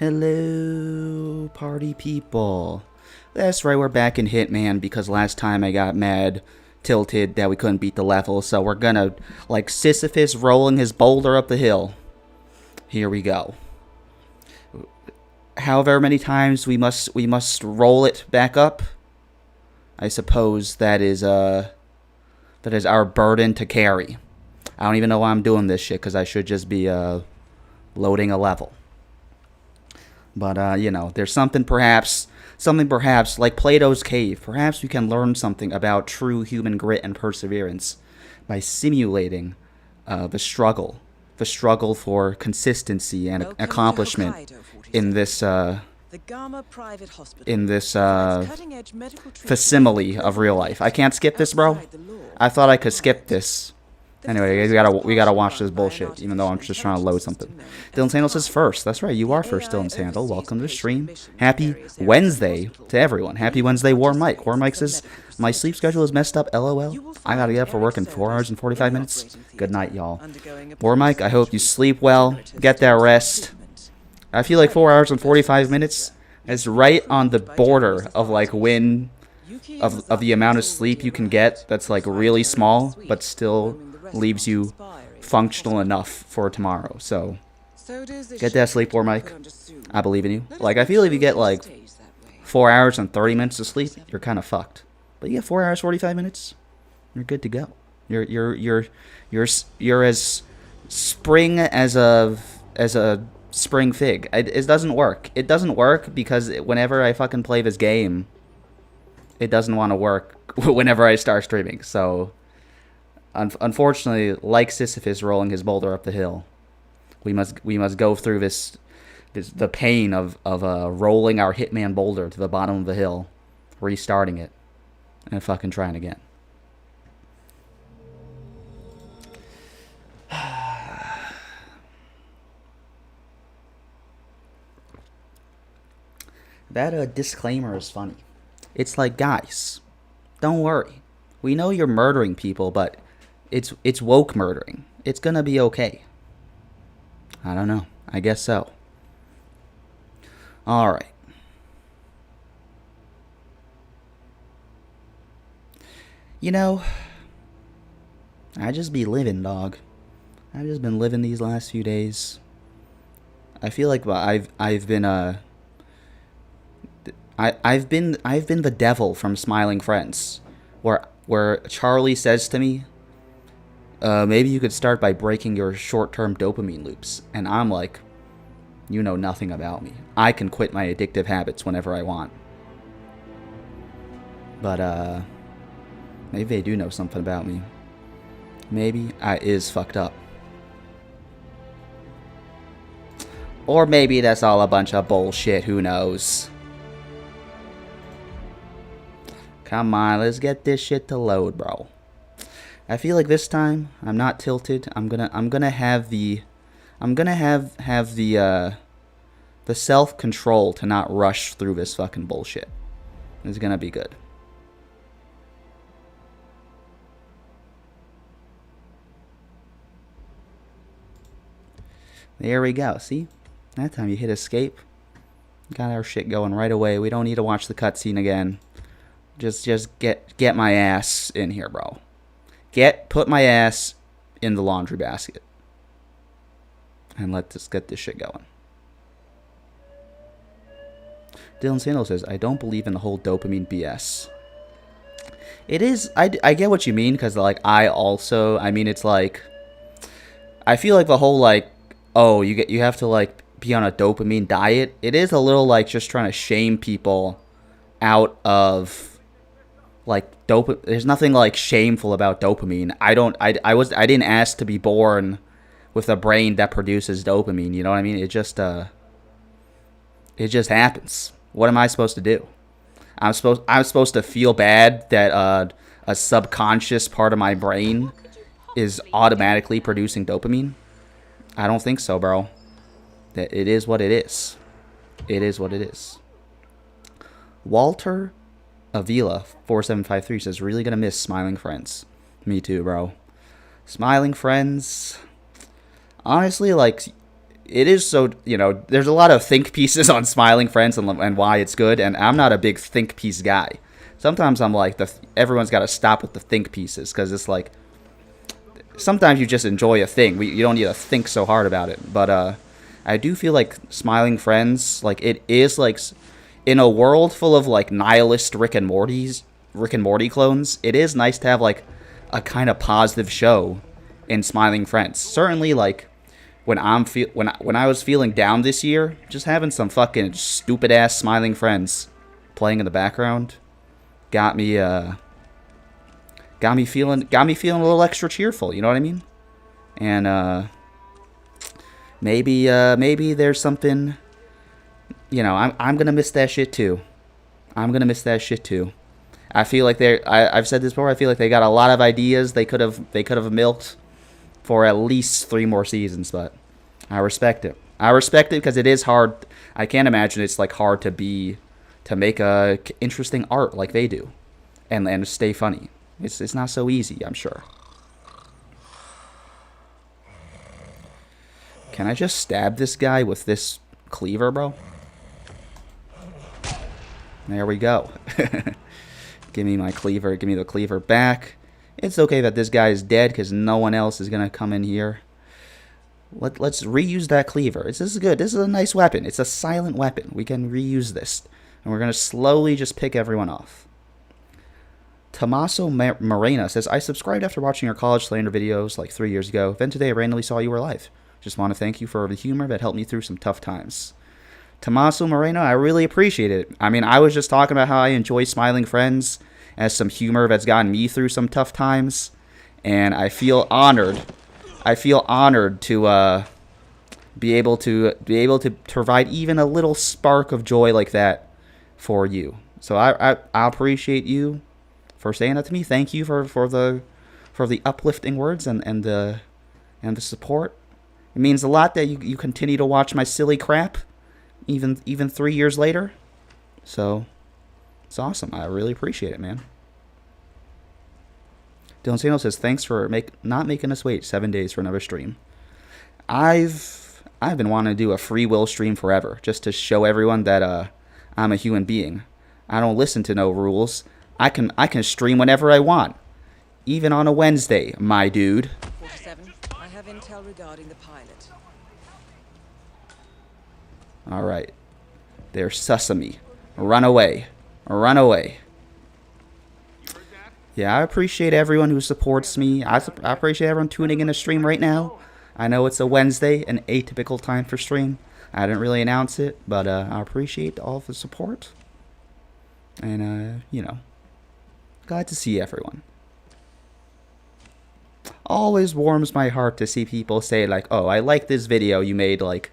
Hello, party people. That's right, we're back in Hitman because last time I got mad, tilted that we couldn't beat the level, so we're gonna, like Sisyphus rolling his boulder up the hill. Here we go. However many times we must roll it back up. I suppose that is our burden to carry. I don't even know why I'm doing this shit because I should just be loading a level. But, there's something perhaps like Plato's cave. Perhaps we can learn something about true human grit and perseverance by simulating the struggle for consistency and accomplishment in this, facsimile of real life. I can't skip this, bro. I thought I could skip this. Anyway, we gotta watch this bullshit, even though I'm just trying to load something. Dylan Sandals is first. That's right, you are first, Dylan Sandal. Welcome to the stream. Happy Wednesday to everyone. Happy Wednesday, War Mike. War Mike says, my sleep schedule is messed up, LOL. I gotta get up for work in 4 hours and 45 minutes. Good night, y'all. War Mike, I hope you sleep well. Get that rest. I feel like 4 hours and 45 minutes is right on the border of like when of the amount of sleep you can get that's like really small but still leaves you functional enough for tomorrow. So get that sleep, War Mike. I believe in you. Like, I feel if you get like 4 hours and 30 minutes of sleep, you're kind of fucked. But you get 4 hours 45 minutes, you're good to go. You're as spring as a spring fig. It doesn't work. It doesn't work because whenever I fucking play this game, it doesn't want to work whenever I start streaming. So unfortunately, like Sisyphus rolling his boulder up the hill, we must go through the pain of rolling our Hitman boulder to the bottom of the hill, restarting it, and fucking trying again. That disclaimer is funny. It's like, guys, don't worry. We know you're murdering people, but it's woke murdering. It's gonna be okay. I don't know. I guess so. Alright. I just be living, dog. I've just been living these last few days. I feel like I've been I've been the devil from Smiling Friends, where Charlie says to me, maybe you could start by breaking your short-term dopamine loops. And I'm like, you know nothing about me. I can quit my addictive habits whenever I want. But, maybe they do know something about me. Maybe I is fucked up. Or maybe that's all a bunch of bullshit, who knows? Come on, let's get this shit to load, bro. I feel like this time I'm not tilted. I'm gonna have the self-control to not rush through this fucking bullshit. It's gonna be good. There we go. See? That time you hit escape. Got our shit going right away. We don't need to watch the cutscene again. Just get my ass in here, bro. Put my ass in the laundry basket. And let's get this shit going. Dylan Sandal says, I don't believe in the whole dopamine BS. It is, I get what you mean, because, like, it's like, I feel like the whole, like, oh, you have to, like, be on a dopamine diet. It is a little, like, just trying to shame people out of, like, there's nothing like shameful about dopamine. I didn't ask to be born with a brain that produces dopamine, you know what I mean? It just happens. What am I supposed to do? I'm supposed to feel bad that a subconscious part of my brain is automatically producing dopamine? I don't think so, bro. That it is what it is. It is what it is. Walter Avila 4753 says, really gonna miss Smiling Friends. Me too, bro. Smiling Friends. Honestly, like, it is so, you know, there's a lot of think pieces on Smiling Friends and why it's good, and I'm not a big think piece guy. Sometimes I'm like, everyone's got to stop with the think pieces, because it's like, sometimes you just enjoy a thing. You don't need to think so hard about it. But I do feel like Smiling Friends, like, it is like, in a world full of like nihilist Rick and Morty clones, it is nice to have like a kind of positive show in Smiling Friends. Certainly, like, when I was feeling down this year, just having some fucking stupid ass Smiling Friends playing in the background got me feeling a little extra cheerful. You know what I mean? And maybe there's something. You know, I'm gonna miss that shit too. I feel like I've said this before. I feel like they got a lot of ideas they could have milked for at least 3 more seasons, but I respect it. Because it is hard. I can't imagine it's like hard to make a interesting art like they do, and stay funny. It's not so easy, I'm sure. Can I just stab this guy with this cleaver, bro? There we go. Give me my cleaver. Give me the cleaver back. It's okay that this guy is dead because no one else is going to come in here. Let's reuse that cleaver. This is good. This is a nice weapon. It's a silent weapon. We can reuse this. And we're going to slowly just pick everyone off. Tommaso Morena says, I subscribed after watching your college slander videos like 3 years ago. Then today I randomly saw you were live. Just want to thank you for the humor that helped me through some tough times. Tommaso Moreno, I really appreciate it. I mean, I was just talking about how I enjoy Smiling Friends as some humor that's gotten me through some tough times, and I feel honored. I feel honored to be able to provide even a little spark of joy like that for you. So I appreciate you for saying that to me. Thank you for the uplifting words and the support. It means a lot that you continue to watch my silly crap. Even 3 years later. So, it's awesome. I really appreciate it, man. Dylan Sano says, thanks for not making us wait 7 days for another stream. I've been wanting to do a free will stream forever, just to show everyone that I'm a human being. I don't listen to no rules. I can stream whenever I want. Even on a Wednesday, my dude. 47. I have intel regarding the pilot. All right. There's Sesame. Run away. Run away. Yeah, I appreciate everyone who supports me. I appreciate everyone tuning in to stream right now. I know it's a Wednesday, an atypical time for stream. I didn't really announce it, but I appreciate all of the support. And, you know, glad to see everyone. Always warms my heart to see people say, like, oh, I like this video you made, like,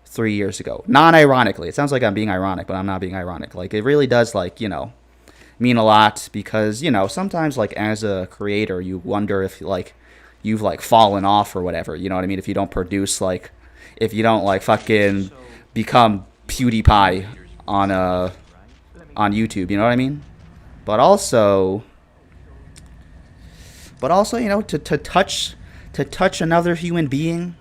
3 years ago. Non-ironically. It sounds like I'm being ironic, but I'm not being ironic. Like, it really does, like, you know, mean a lot because, you know, sometimes, like, as a creator, you wonder if, like, you've, like, fallen off or whatever. You know what I mean? If you don't produce, like, if you don't, like, fucking become PewDiePie on YouTube. You know what I mean? But also, you know, to touch another human being,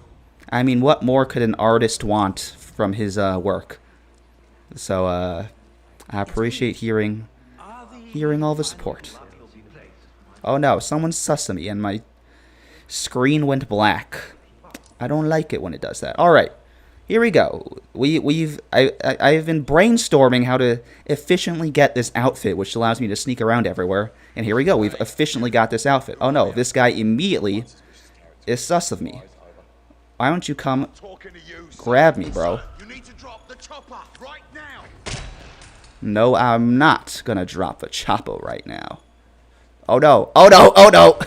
I mean, what more could an artist want from his work? So I appreciate hearing all the support. Oh no, someone's Sesame and my screen went black. I don't like it when it does that. All right, here we go. I've been brainstorming how to efficiently get this outfit, which allows me to sneak around everywhere. And here we go. We've efficiently got this outfit. Oh no, this guy immediately is sus of me. Why don't you come grab me, bro? You need to drop the chopper right now. No, I'm not gonna drop the chopper right now. Oh no! Oh no! Oh no!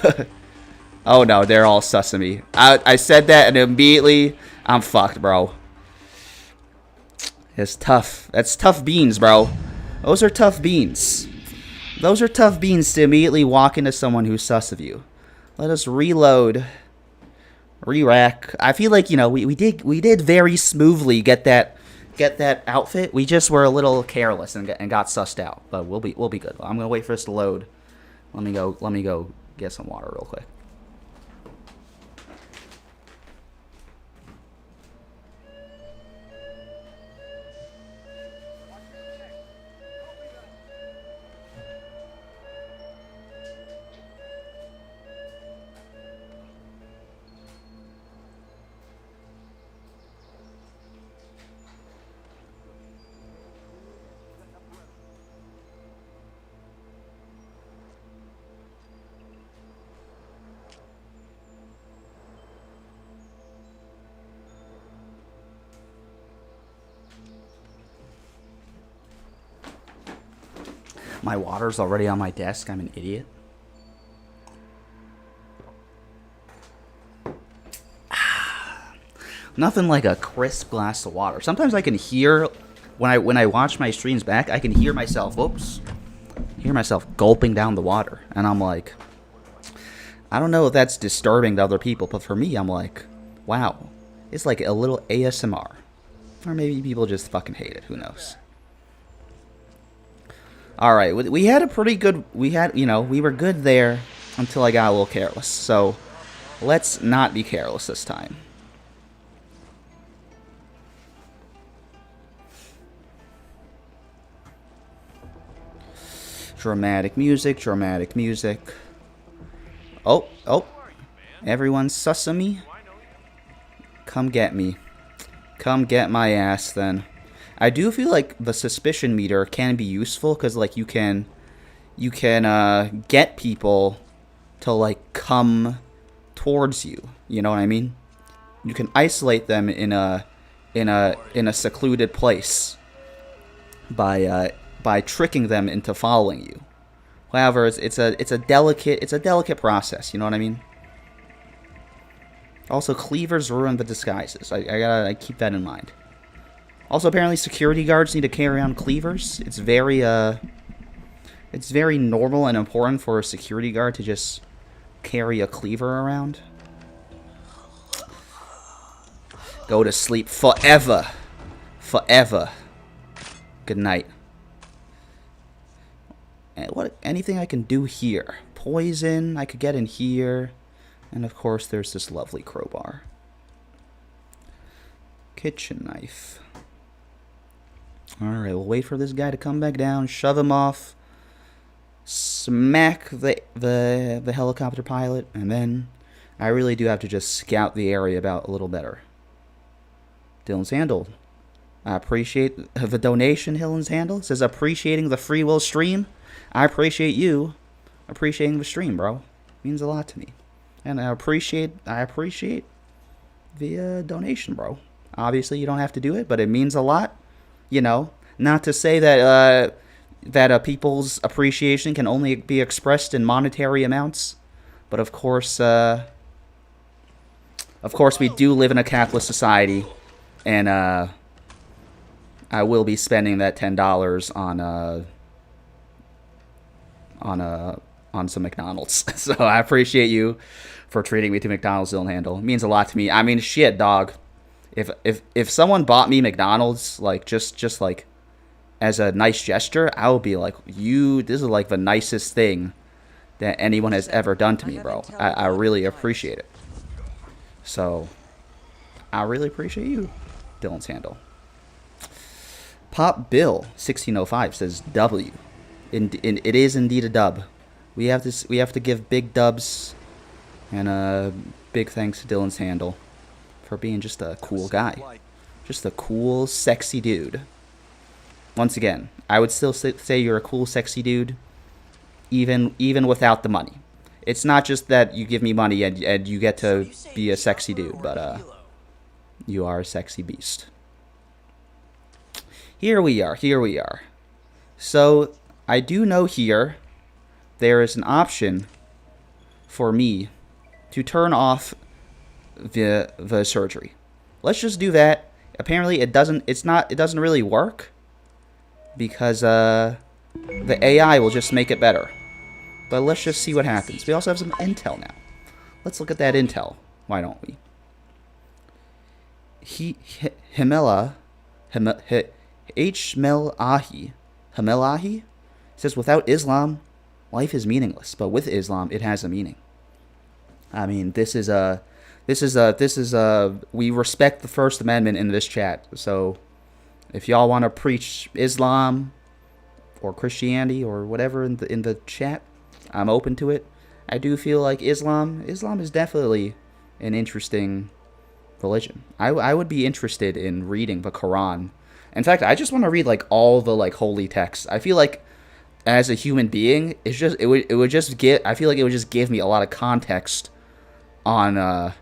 Oh no! They're all sus of me. I said that and immediately I'm fucked, bro. It's tough. That's tough beans, bro. Those are tough beans. Those are tough beans to immediately walk into someone who's sus of you. Let us reload. Re-rack. I feel like, you know, we did very smoothly get that outfit. We just were a little careless and got sussed out. But we'll be good. I'm gonna wait for this to load. Let me go get some water real quick. My water's already on my desk. I'm an idiot. Nothing like a crisp glass of water. Sometimes I can hear when I watch my streams back, I can hear myself, hear myself gulping down the water, and I'm like, I don't know if that's disturbing to other people, but for me, I'm like, wow, it's like a little ASMR, or maybe people just fucking hate it. Who knows? All right, we had a pretty good. We were good there until I got a little careless. So let's not be careless this time. Dramatic music, dramatic music. Oh, everyone's sussing me. Come get me. Come get my ass, then. I do feel like the suspicion meter can be useful, because, like, you can get people to, like, come towards you. You know what I mean? You can isolate them in a secluded place by tricking them into following you. However, it's a delicate process. You know what I mean? Also, cleavers ruin the disguises. I gotta keep that in mind. Also, apparently, security guards need to carry on cleavers. It's very normal and important for a security guard to just carry a cleaver around. Go to sleep forever. Forever. Good night. And anything I can do here? Poison, I could get in here. And of course, there's this lovely crowbar. Kitchen knife. Alright, we'll wait for this guy to come back down, shove him off, smack the helicopter pilot, and then I really do have to just scout the area about a little better. Dylan's Handle. I appreciate the donation, Dylan's Handle. It says, appreciating the free will stream. I appreciate you appreciating the stream, bro. It means a lot to me. And I appreciate the donation, bro. Obviously, you don't have to do it, but it means a lot. You know, not to say that people's appreciation can only be expressed in monetary amounts, but of course, we do live in a capitalist society, and I will be spending that $10 on some McDonald's. So I appreciate you for treating me to McDonald's, Dylan Handle. It means a lot to me. I mean, shit, dog. If someone bought me McDonald's, like, just like as a nice gesture, I would be like, this is like the nicest thing that anyone has ever done to me, bro. I really appreciate it. So I really appreciate you, Dylan's Handle. Pop Bill 1605 says W. It is indeed a dub. We have to give big dubs and big thanks to Dylan's Handle for being just a cool guy. Just a cool, sexy dude. Once again, I would still say you're a cool, sexy dude, even without the money. It's not just that you give me money and you get to be a sexy dude, but you are a sexy beast. Here we are. So, I do know here there is an option for me to turn off the surgery. Let's just do that. Apparently it doesn't really work because the AI will just make it better. But let's just see what happens. We also have some intel now. Let's look at that intel. Why don't we? Himelahi says, without Islam, life is meaningless, but with Islam, it has a meaning. I mean, we respect the First Amendment in this chat. So if y'all want to preach Islam or Christianity or whatever in the chat, I'm open to it. I do feel like Islam is definitely an interesting religion. I would be interested in reading the Quran. In fact, I just want to read like all the like holy texts. I feel like as a human being, it would just give me a lot of context on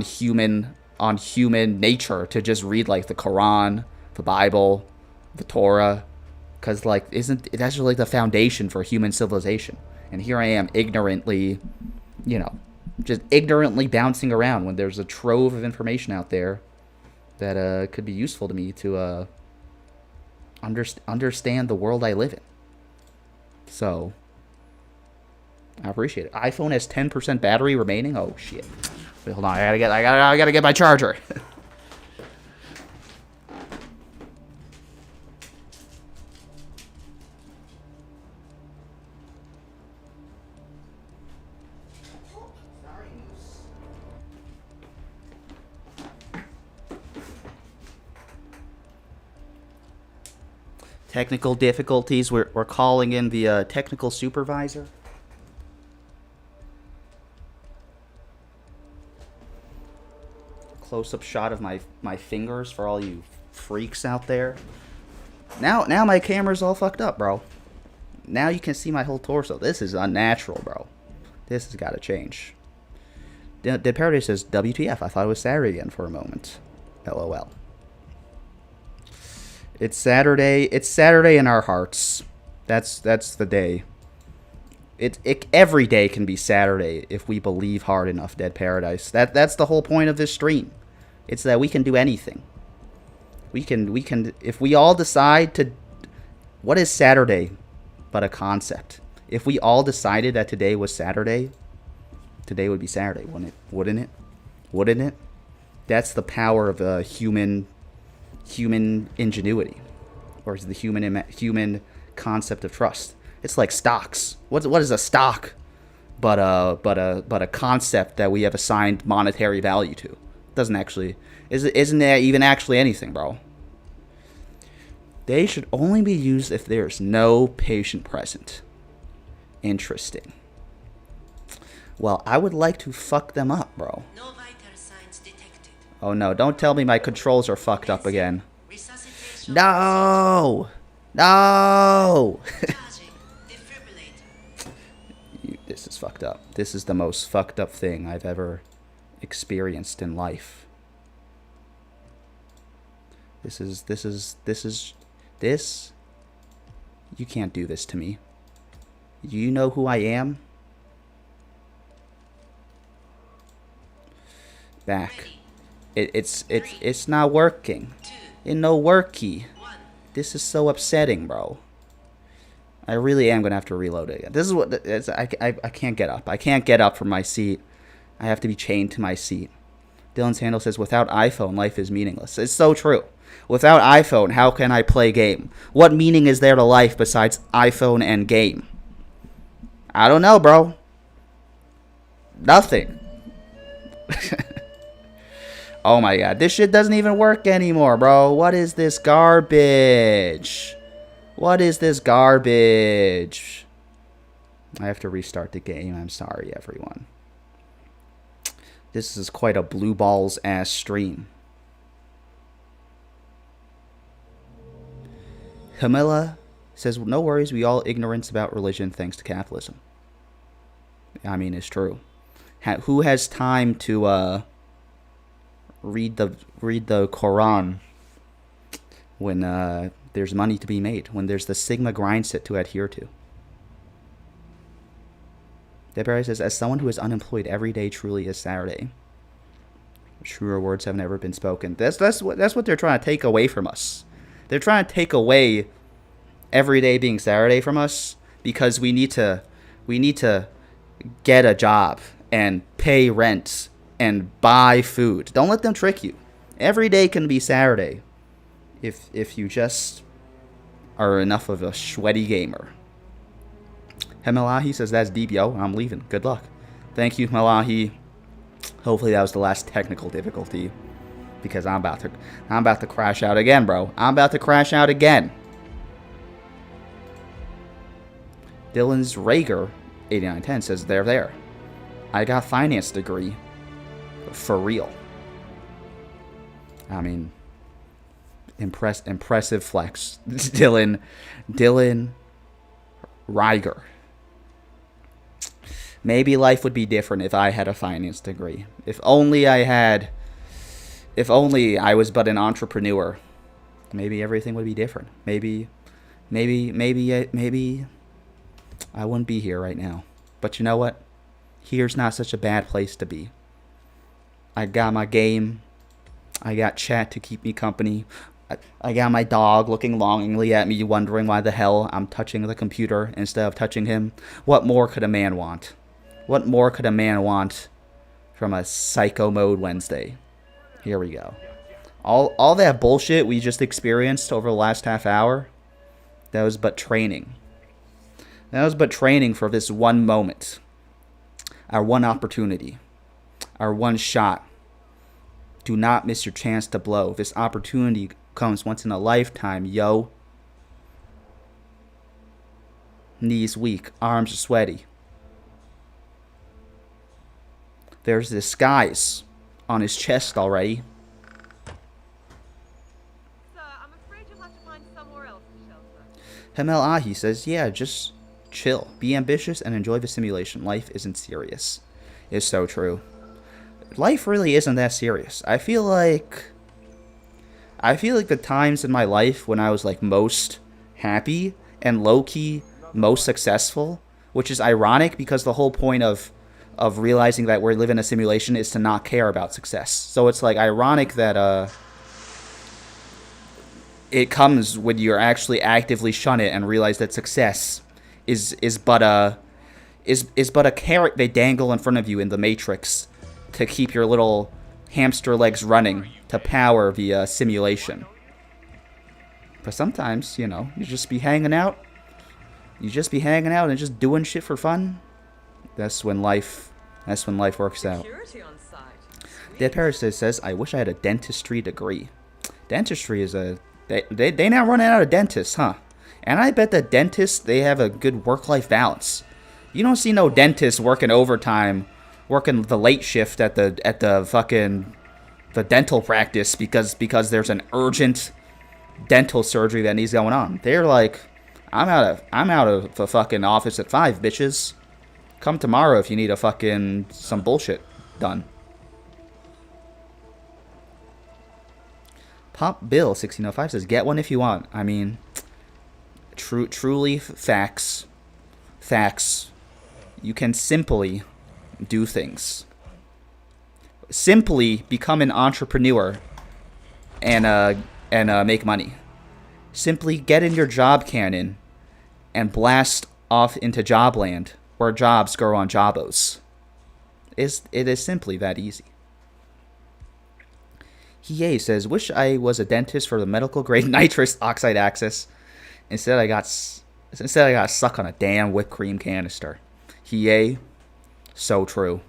human nature to just read like the Quran, the Bible, the Torah, Because, like, isn't that's just like the foundation for human civilization? And here I am, ignorantly, you know, just ignorantly bouncing around when there's a trove of information out there that could be useful to me to understand the world I live in. So, I appreciate it. iPhone has 10% battery remaining. Oh shit! Wait, hold on. I gotta get my charger. Technical difficulties. We're calling in the technical supervisor. Close-up shot of my fingers for all you freaks out there. Now my camera's all fucked up, bro. Now you can see my whole torso. This is unnatural, bro. This has got to change. Dead Paradise says, WTF, I thought it was Saturday again for a moment. LOL. It's Saturday. It's Saturday in our hearts. That's the day. Every day can be Saturday if we believe hard enough, Dead Paradise. That's the whole point of this stream. It's that we can do anything. We can if we all decide to. What is Saturday but a concept? If we all decided that today was Saturday, today would be Saturday, wouldn't it? Wouldn't it? That's the power of human ingenuity, or is the human concept of trust. It's like stocks. What is a stock but a concept that we have assigned monetary value to? Doesn't actually isn't there even actually anything, bro. They should only be used if there's no patient present. Interesting. Well, I would like to fuck them up, bro. No vital signs detected. Oh no, don't tell me my controls are fucked up again. No! No! This is fucked up. This is the most fucked up thing I've ever experienced in life. This. You can't do this to me. You know who I am? Back. It's not working. It no worky. This is so upsetting, bro. I really am gonna have to reload it again. This is what I can't get up. I can't get up from my seat. I have to be chained to my seat. Dylan's handle says, without iPhone, life is meaningless. It's so true. Without iPhone, how can I play game? What meaning is there to life besides iPhone and game? I don't know, bro. Nothing. Oh my god, this shit doesn't even work anymore, bro. What is this garbage? What is this garbage? I have to restart the game. I'm sorry, everyone. This is quite a blue balls ass stream. Camilla says, no worries, we all ignorance about religion thanks to capitalism. I mean, it's true. Who has time to read the Quran when there's money to be made, when there's the Sigma grind set to adhere to? Deborah says, as someone who is unemployed, every day truly is Saturday. Truer words have never been spoken. That's what they're trying to take away from us. They're trying to take away every day being Saturday from us because we need to get a job and pay rent and buy food. Don't let them trick you. Every day can be Saturday if you just are enough of a sweaty gamer. Hemelahi says, that's deep, yo. I'm leaving. Good luck. Thank you, Hemelahi. Hopefully that was the last technical difficulty, because I'm about to crash out again, bro. I'm about to crash out again. Dylan's Rager 8910 says, they're there. I got finance degree. For real. I mean, impressive flex. Dylan Riger. Maybe life would be different if I had a finance degree. If only I was but an entrepreneur. Maybe everything would be different. Maybe maybe I wouldn't be here right now. But you know what? Here's not such a bad place to be. I got my game. I got chat to keep me company. I got my dog looking longingly at me, wondering why the hell I'm touching the computer instead of touching him. What more could a man want? What more could a man want from a Psycho Mode Wednesday? Here we go. All that bullshit we just experienced over the last half hour, that was but training. That was but training for this one moment. Our one opportunity. Our one shot. Do not miss your chance to blow. This opportunity comes once in a lifetime, yo. Knees weak, arms are sweaty. There's disguise on his chest already. Sir, I'm afraid you'll have to find somewhere else to shelter. Hamel Ahi says, yeah, just chill. Be ambitious and enjoy the simulation. Life isn't serious. It's so true. Life really isn't that serious. I feel like the times in my life when I was like most happy and low-key most successful, which is ironic because the whole point of realizing that we're living in a simulation is to not care about success. So it's like ironic that it comes when you're actually actively shun it and realize that success is but a carrot they dangle in front of you in the Matrix to keep your little hamster legs running to power the simulation. But sometimes, you know, you just be hanging out. You just be hanging out and just doing shit for fun. That's when life works out. Security on site. Dead Parasite says, I wish I had a dentistry degree. Dentistry is a... They now running out of dentists, huh? And I bet the dentists, they have a good work-life balance. You don't see no dentists working overtime, working the late shift at the fucking the dental practice because there's an urgent dental surgery that needs going on. They're like, I'm out of the fucking office at 5, bitches. Come tomorrow if you need some bullshit done. Pop Bill 1605 says, get one if you want. I mean, truly facts. You can simply do things. Simply become an entrepreneur and make money. Simply get in your job cannon and blast off into Jobland, where jobs grow on Jobos. It is simply that easy. Hiei says, wish I was a dentist for the medical grade nitrous oxide access. Instead I got stuck on a damn whipped cream canister. Hiei, so true.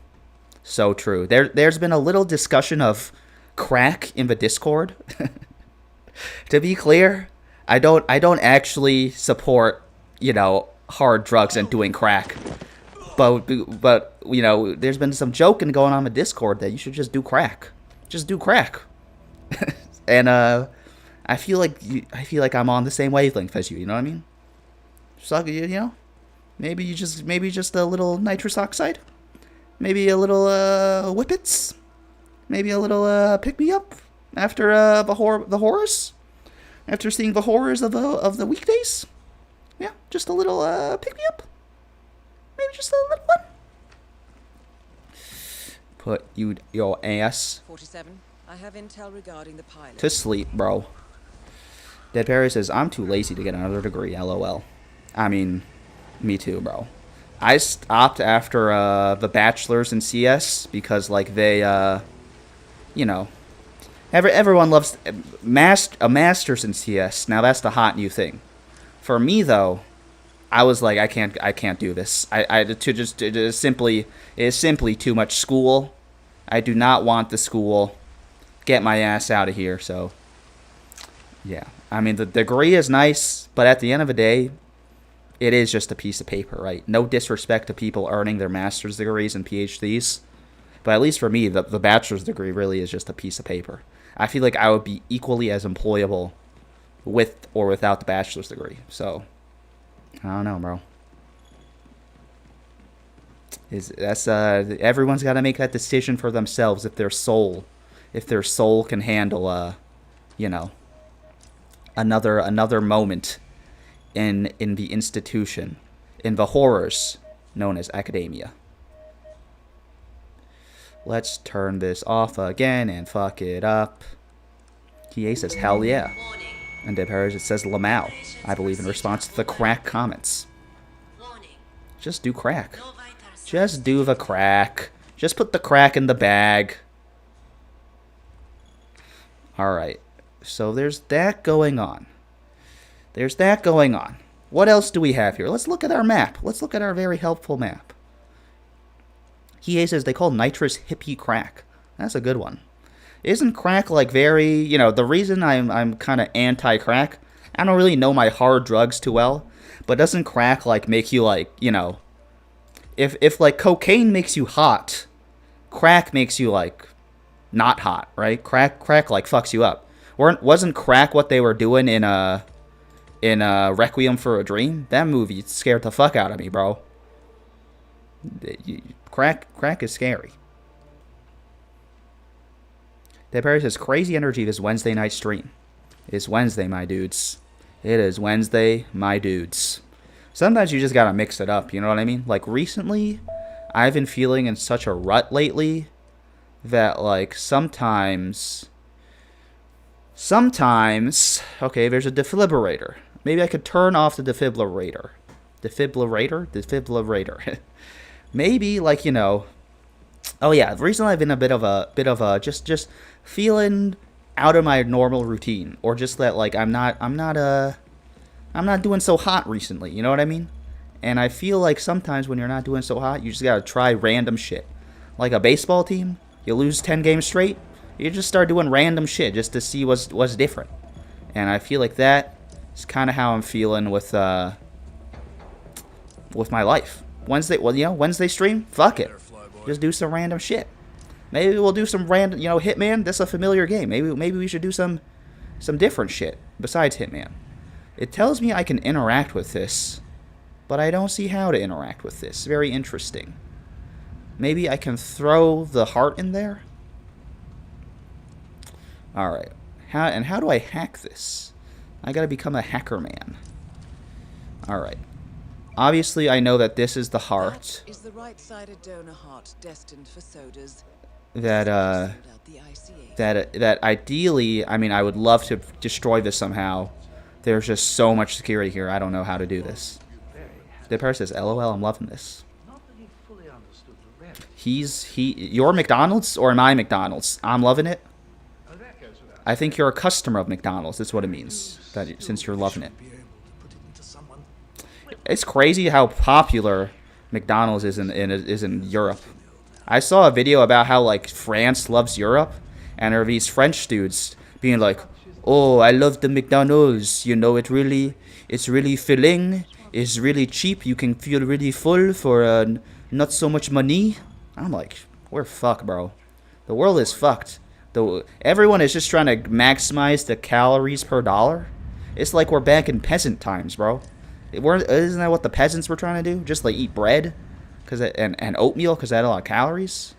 So true. There's been a little discussion of crack in the Discord. To be clear, I don't actually support, you know, hard drugs and doing crack. But you know, there's been some joking going on in the Discord that you should just do crack. Just do crack. And I feel like I'm on the same wavelength as you. You know what I mean? So you know, maybe just a little nitrous oxide, maybe a little whippets, maybe a little pick me up after the horrors, after seeing the horrors of the weekdays. Yeah, just a little pick me up, maybe just a little one. Put your ass 47. I have intel regarding the pilot. to sleep, bro. Dead Perry says, I'm too lazy to get another degree, LOL. I mean, me too, bro. I stopped after the bachelor's in CS because, like, they, you know, everyone loves a master's in CS. Now that's the hot new thing. For me, though, I was like, I can't do this. It is simply too much school. I do not want the school. Get my ass out of here. So, yeah. I mean, the degree is nice, but at the end of the day, it is just a piece of paper, right? No disrespect to people earning their master's degrees and PhDs, but at least for me, the bachelor's degree really is just a piece of paper. I feel like I would be equally as employable with or without the bachelor's degree. So, I don't know, bro. Everyone's got to make that decision for themselves if their soul can handle, you know, another moment in the institution, in the horrors known as academia. Let's turn this off again and fuck it up. EA says, hell yeah. Warning. And in Paris it says Lamau, I believe in response to the crack comments. Warning. Just do crack. No vital signs. Just do the crack. Just put the crack in the bag. Alright. So there's that going on. There's that going on. What else do we have here? Let's look at our map. Let's look at our very helpful map. EA says they call nitrous hippie crack. That's a good one. Isn't crack like very, you know, the reason I'm kind of anti-crack, I don't really know my hard drugs too well, but doesn't crack like make you like, you know, if like cocaine makes you hot, crack makes you like not hot, right? Crack like fucks you up. Wasn't crack what they were doing in Requiem for a Dream? That movie scared the fuck out of me, bro. Crack is scary. Perry says, crazy energy this Wednesday night stream. It's Wednesday, my dudes. It is Wednesday, my dudes. Sometimes you just gotta mix it up, you know what I mean? Like, recently, I've been feeling in such a rut lately that, like, sometimes... Okay, there's a defibrillator. Maybe I could turn off the defibrillator. Defibrillator? Maybe, like, you know... Oh yeah, recently I've been a bit of a just feeling out of my normal routine, or just that like I'm not doing so hot recently, you know what I mean? And I feel like sometimes when you're not doing so hot, you just gotta try random shit. Like a baseball team, you lose 10 games straight, you just start doing random shit just to see what's different. And I feel like that is kind of how I'm feeling with my life. Wednesday stream, fuck it. Just do some random shit. Maybe we'll do some random, you know, Hitman. That's a familiar game. Maybe we should do some different shit besides Hitman. It tells me I can interact with this, but I don't see how to interact with this. Very interesting. Maybe I can throw the heart in there. All right. How do I hack this? I gotta become a hacker man. All right. Obviously, I know that this is the heart. Is the right-sided donor heart destined for sodas? That ideally, I mean, I would love to destroy this somehow. There's just so much security here. I don't know how to do this. The person says, "LOL, I'm loving this." You're McDonald's or am I McDonald's? I'm loving it. I think you're a customer of McDonald's. That's what it means. Since you're loving it. It's crazy how popular McDonald's is in Europe. I saw a video about how like France loves Europe, and there are these French dudes being like, "Oh, I love the McDonald's. You know, it's really filling. It's really cheap. You can feel really full for not so much money." I'm like, we're fucked, bro. The world is fucked. Everyone is just trying to maximize the calories per dollar. It's like we're back in peasant times, bro. Isn't that what the peasants were trying to do? Just like eat bread and oatmeal because it had a lot of calories?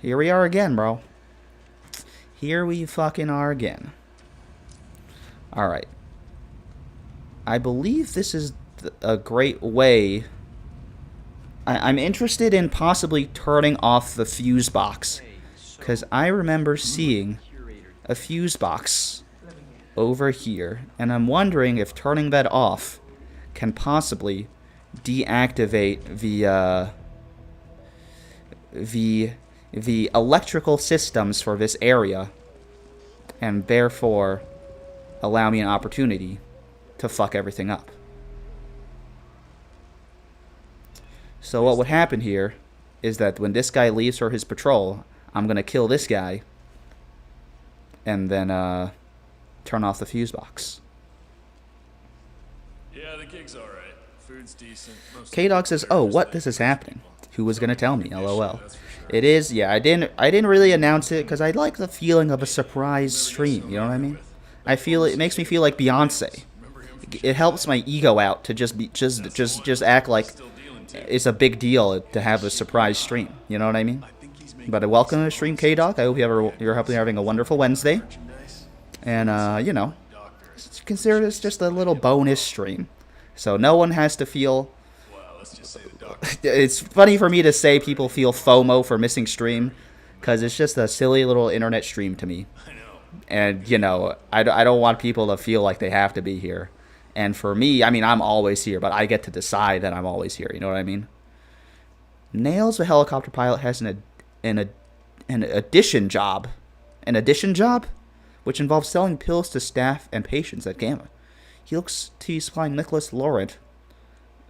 Here we are again, bro. Here we fucking are again. Alright. I believe this is a great way. I'm interested in possibly turning off the fuse box, because I remember seeing a fuse box over here, and I'm wondering if turning that off can possibly deactivate the electrical systems for this area, and therefore allow me an opportunity to fuck everything up. So what would happen here is that when this guy leaves for his patrol, I'm gonna kill this guy and then turn off the fuse box. Yeah, the gig's alright. Food's decent. K-Dog says, "Oh, what? This is happening. Who was gonna tell me? LOL." It is. Yeah, I didn't really announce it because I like the feeling of a surprise stream. You know what I mean? It makes me feel like Beyonce. It helps my ego out to just act like it's a big deal to have a surprise stream. You know what I mean? But welcome to the stream, K-Dog. I hope you're having a wonderful Wednesday. And you know, consider this just a little bonus stream. So no one has to feel... Well, let's just say the doctor. It's funny for me to say people feel FOMO for missing stream, because it's just a silly little internet stream to me. I know. And, you know, I don't want people to feel like they have to be here. And for me, I mean, I'm always here, but I get to decide that I'm always here. You know what I mean? Nails, the helicopter pilot, has an addition job. An addition job? Which involves selling pills to staff and patients at Gamma. He looks to be supplying Nicholas Laurent,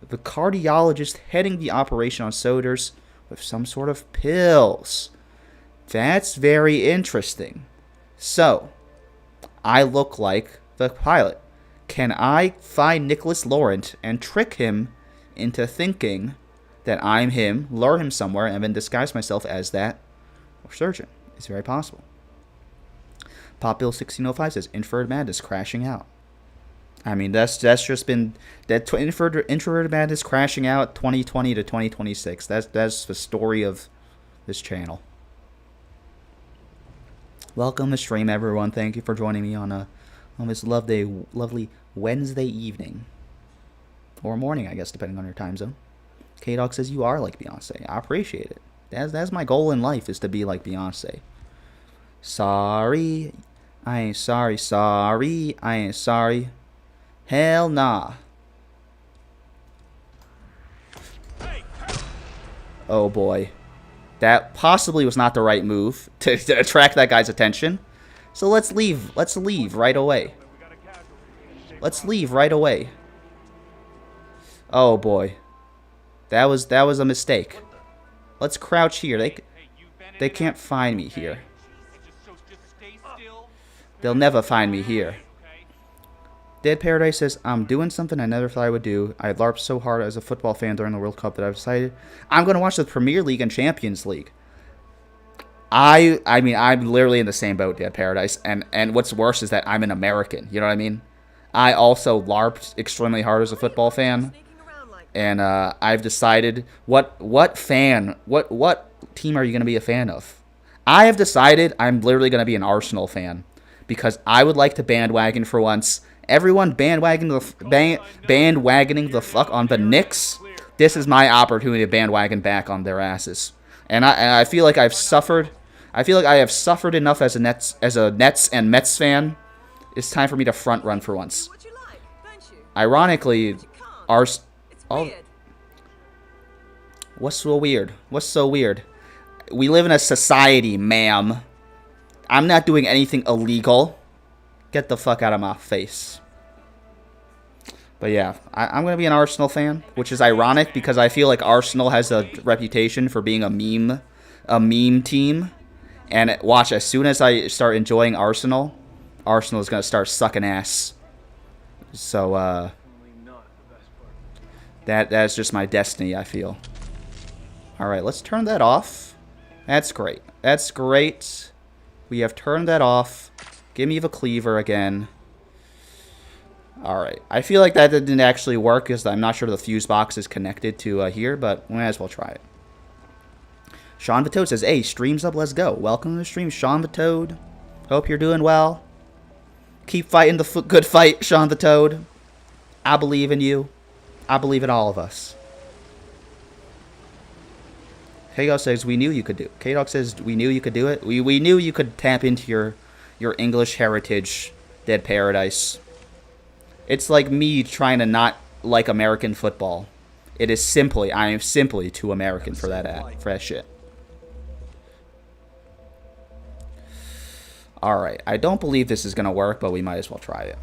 the cardiologist heading the operation on Soders, with some sort of pills. That's very interesting. So, I look like the pilot. Can I find Nicholas Laurent and trick him into thinking that I'm him, lure him somewhere, and then disguise myself as that surgeon? It's very possible. Pop Bill 1605 says, Introverted Madness crashing out. I mean, that's just been... that Introverted Madness crashing out 2020 to 2026. That's the story of this channel. Welcome to stream, everyone. Thank you for joining me on this lovely Wednesday evening. Or morning, I guess, depending on your time zone. K-Dog says you are like Beyonce. I appreciate it. That's my goal in life, is to be like Beyonce. Sorry. I ain't sorry. Sorry. I ain't sorry. Hell nah. Oh boy. That possibly was not the right move to attract that guy's attention. So let's leave. Let's leave right away. Let's leave right away. Oh boy. That was a mistake. Let's crouch here. They can't find me here. They'll never find me here. Dead Paradise says, I'm doing something I never thought I would do. I LARPed so hard as a football fan during the World Cup that I've decided I'm going to watch the Premier League and Champions League. I mean, I'm literally in the same boat, Dead Paradise. And what's worse is that I'm an American. You know what I mean? I also LARPed extremely hard as a football fan. And I've decided what team are you going to be a fan of? I have decided I'm literally going to be an Arsenal fan. Because I would like to bandwagon for once. Everyone bandwagoning the fuck on the Knicks. This is my opportunity to bandwagon back on their asses. And I feel like I've suffered. I feel like I have suffered enough as a Nets and Mets fan. It's time for me to front run for once. Ironically, what's so weird? What's so weird? We live in a society, ma'am. I'm not doing anything illegal. Get the fuck out of my face. But yeah, I'm going to be an Arsenal fan, which is ironic because I feel like Arsenal has a reputation for being a meme team. And watch, as soon as I start enjoying Arsenal is going to start sucking ass. So, that's just my destiny, I feel. Alright, let's turn that off. That's great. That's great. We have turned that off. Give me the cleaver again. Alright. I feel like that didn't actually work because I'm not sure the fuse box is connected to here, but we might as well try it. Sean the Toad says, hey, stream's up, let's go. Welcome to the stream, Sean the Toad. Hope you're doing well. Keep fighting the good fight, Sean the Toad. I believe in you. I believe in all of us. K-Dog says, we knew you could do it. K-Dog says, we knew you could do it. We knew you could tap into your English heritage, Dead Paradise. It's like me trying to not like American football. It is simply, I am simply too American for that shit. Alright, I don't believe this is going to work, but we might as well try it.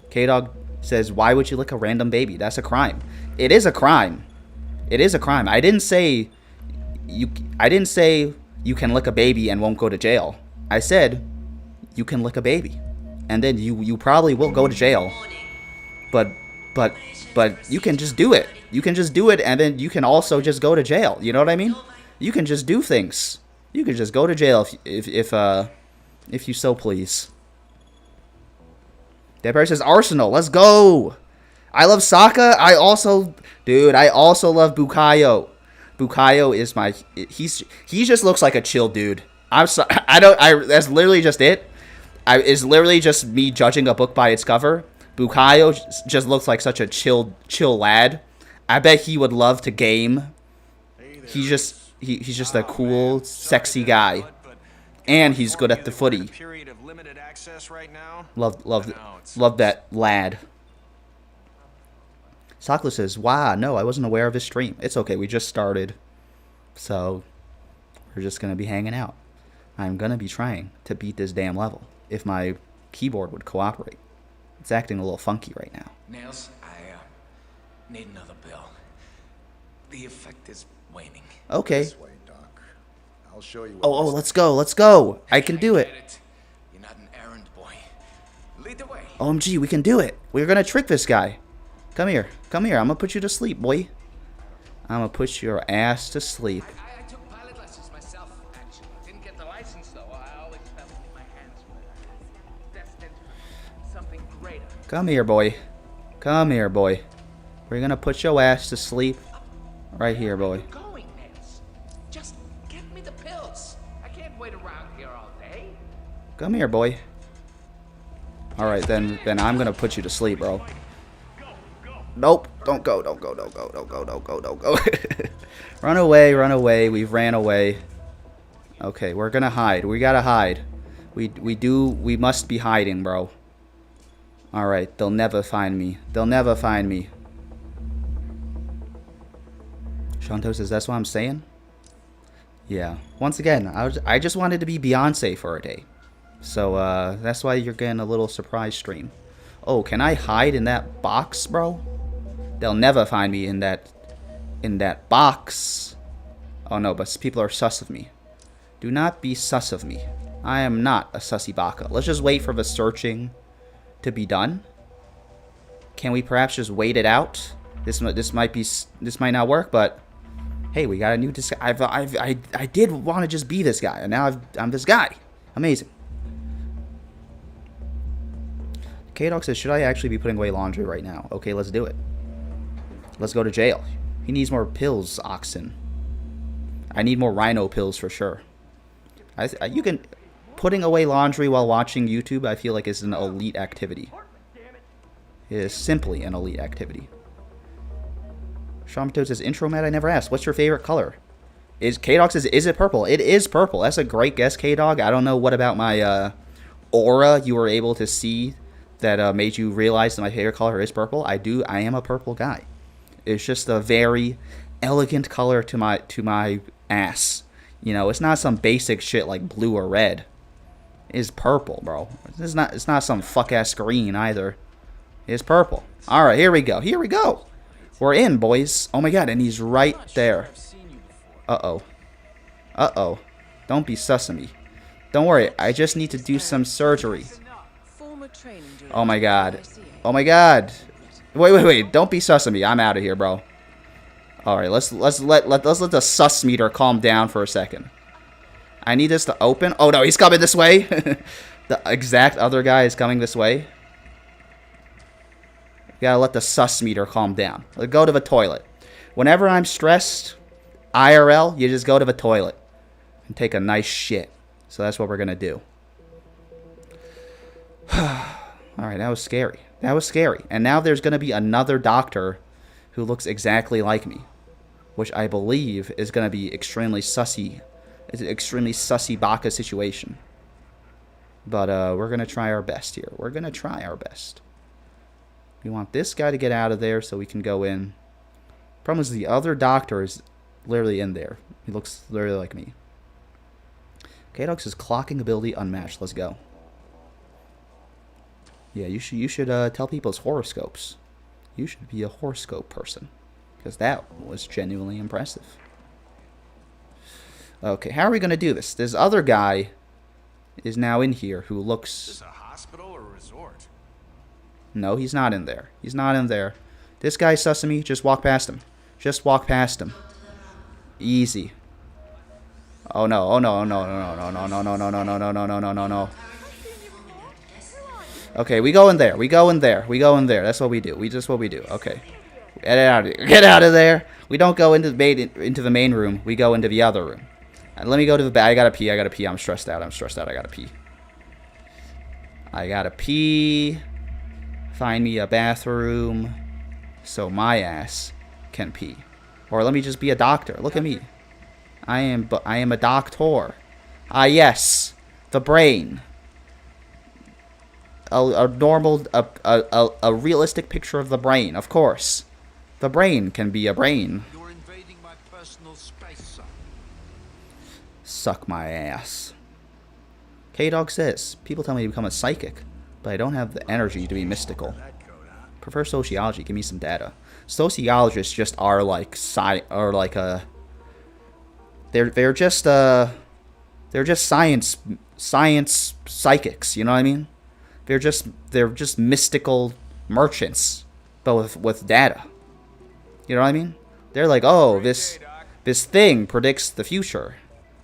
K-Dog says, why would you lick a random baby? That's a crime. It is a crime. It is a crime. I didn't say you can lick a baby and won't go to jail. I said you can lick a baby. And then you probably will go to jail. But you can just do it. You can just do it and then you can also just go to jail. You know what I mean? You can just do things. You can just go to jail if you so please. That person says Arsenal. Let's go. I love Saka. I also love Bukayo. Bukayo is he just looks like a chill dude. I'm sorry. That's literally just it. It's literally just me judging a book by its cover. Bukayo just looks like such a chill lad. I bet he would love to game. He's just a cool, sexy guy, and he's good at the footy. Love that lad. Sakla says, "Wow, no, I wasn't aware of his stream. It's okay, we just started, so we're just gonna be hanging out. I'm gonna be trying to beat this damn level if my keyboard would cooperate. It's acting a little funky right now." Nails, I need another bill. The effect is waning. Okay. This way, Doc. I'll show you. Oh, let's go. I can do it. Get it. You're not an errand boy. Lead the way. OMG, we can do it. We're gonna trick this guy. Come here. I'm gonna put you to sleep, boy. I'm gonna put your ass to sleep. I took pilot lessons myself, actually. Didn't get the license, though. I always felt in my hands were destined for something greater. Come here, boy. We're gonna put your ass to sleep right here, boy. Going, Nails. Just get me the pills. I can't wait around here all day. Come here, boy. All right, then I'm gonna put you to sleep, bro. Nope, don't go. Run away. We've ran away. Okay, we're gonna hide. We gotta hide. We must be hiding, bro. All right, they'll never find me. Shanto says, "That's what I'm saying." Yeah. Once again, I just wanted to be Beyonce for a day, so that's why you're getting a little surprise stream. Oh, can I hide in that box, bro? They'll never find me in that box. Oh no, but people are sus of me. Do not be sus of me. I am not a sussy baka. Let's just wait for the searching to be done. Can we perhaps just wait it out? This might not work, but hey, we got a new I did want to just be this guy, and now I'm this guy. Amazing. K-Dog says, "Should I actually be putting away laundry right now?" Okay, let's do it. Let's go to jail. He needs more pills, Oxen. I need more rhino pills for sure. You can... Putting away laundry while watching YouTube, I feel like is an elite activity. It is simply an elite activity. Shamto says, "Intro Matt, I never asked. What's your favorite color?" K-Dog says, "Is it purple?" It is purple. That's a great guess, K-Dog. I don't know what about my aura you were able to see that made you realize that my favorite color is purple. I am a purple guy. It's just a very elegant color to my ass. You know, it's not some basic shit like blue or red. It's purple, bro. It's not some fuck ass green either. It's purple. All right, here we go. We're in, boys. Oh my god, and he's right there. Uh-oh. Don't be sus of me. Don't worry, I just need to do some surgery. Oh my god. Wait. Don't be sus of me. I'm out of here, bro. All right, let's let the sus meter calm down for a second. I need this to open. Oh no, he's coming this way. The exact other guy is coming this way. You gotta let the sus meter calm down. Let's go to the toilet. Whenever I'm stressed, IRL, you just go to the toilet and take a nice shit. So that's what we're gonna do. Alright, that was scary. And now there's going to be another doctor who looks exactly like me, which I believe is going to be extremely sussy. It's an extremely sussy baka situation. But we're going to try our best here. We want this guy to get out of there so we can go in. Problem is the other doctor is literally in there. He looks literally like me. K-Dog says, "Clocking ability unmatched." Let's go. Yeah, you should tell people's horoscopes. You should be a horoscope person, because that was genuinely impressive. Okay, how are we gonna do this? This other guy is now in here who looks... Is this a hospital or a resort? No, he's not in there. This guy, Sesame, just walk past him. Easy. Oh no. Okay, we go in there. That's what we do. Okay. Get out of there. We don't go into the main room. We go into the other room. And let me go to the back. I gotta pee. I'm stressed out. I gotta pee. I gotta pee. Find me a bathroom so my ass can pee. Or let me just be a doctor. Look at me. I am a doctor. Ah, yes. The brain. A normal, a realistic picture of the brain, of course. The brain can be a brain. You're invading my personal space, son. Suck my ass. K-Dog says, people tell me to become a psychic, but I don't have the energy to be mystical. Prefer sociology. Give me some data. Sociologists just are like they're just science psychics. You know what I mean? They're just mystical merchants, but with data. You know what I mean? They're like, oh, this thing predicts the future,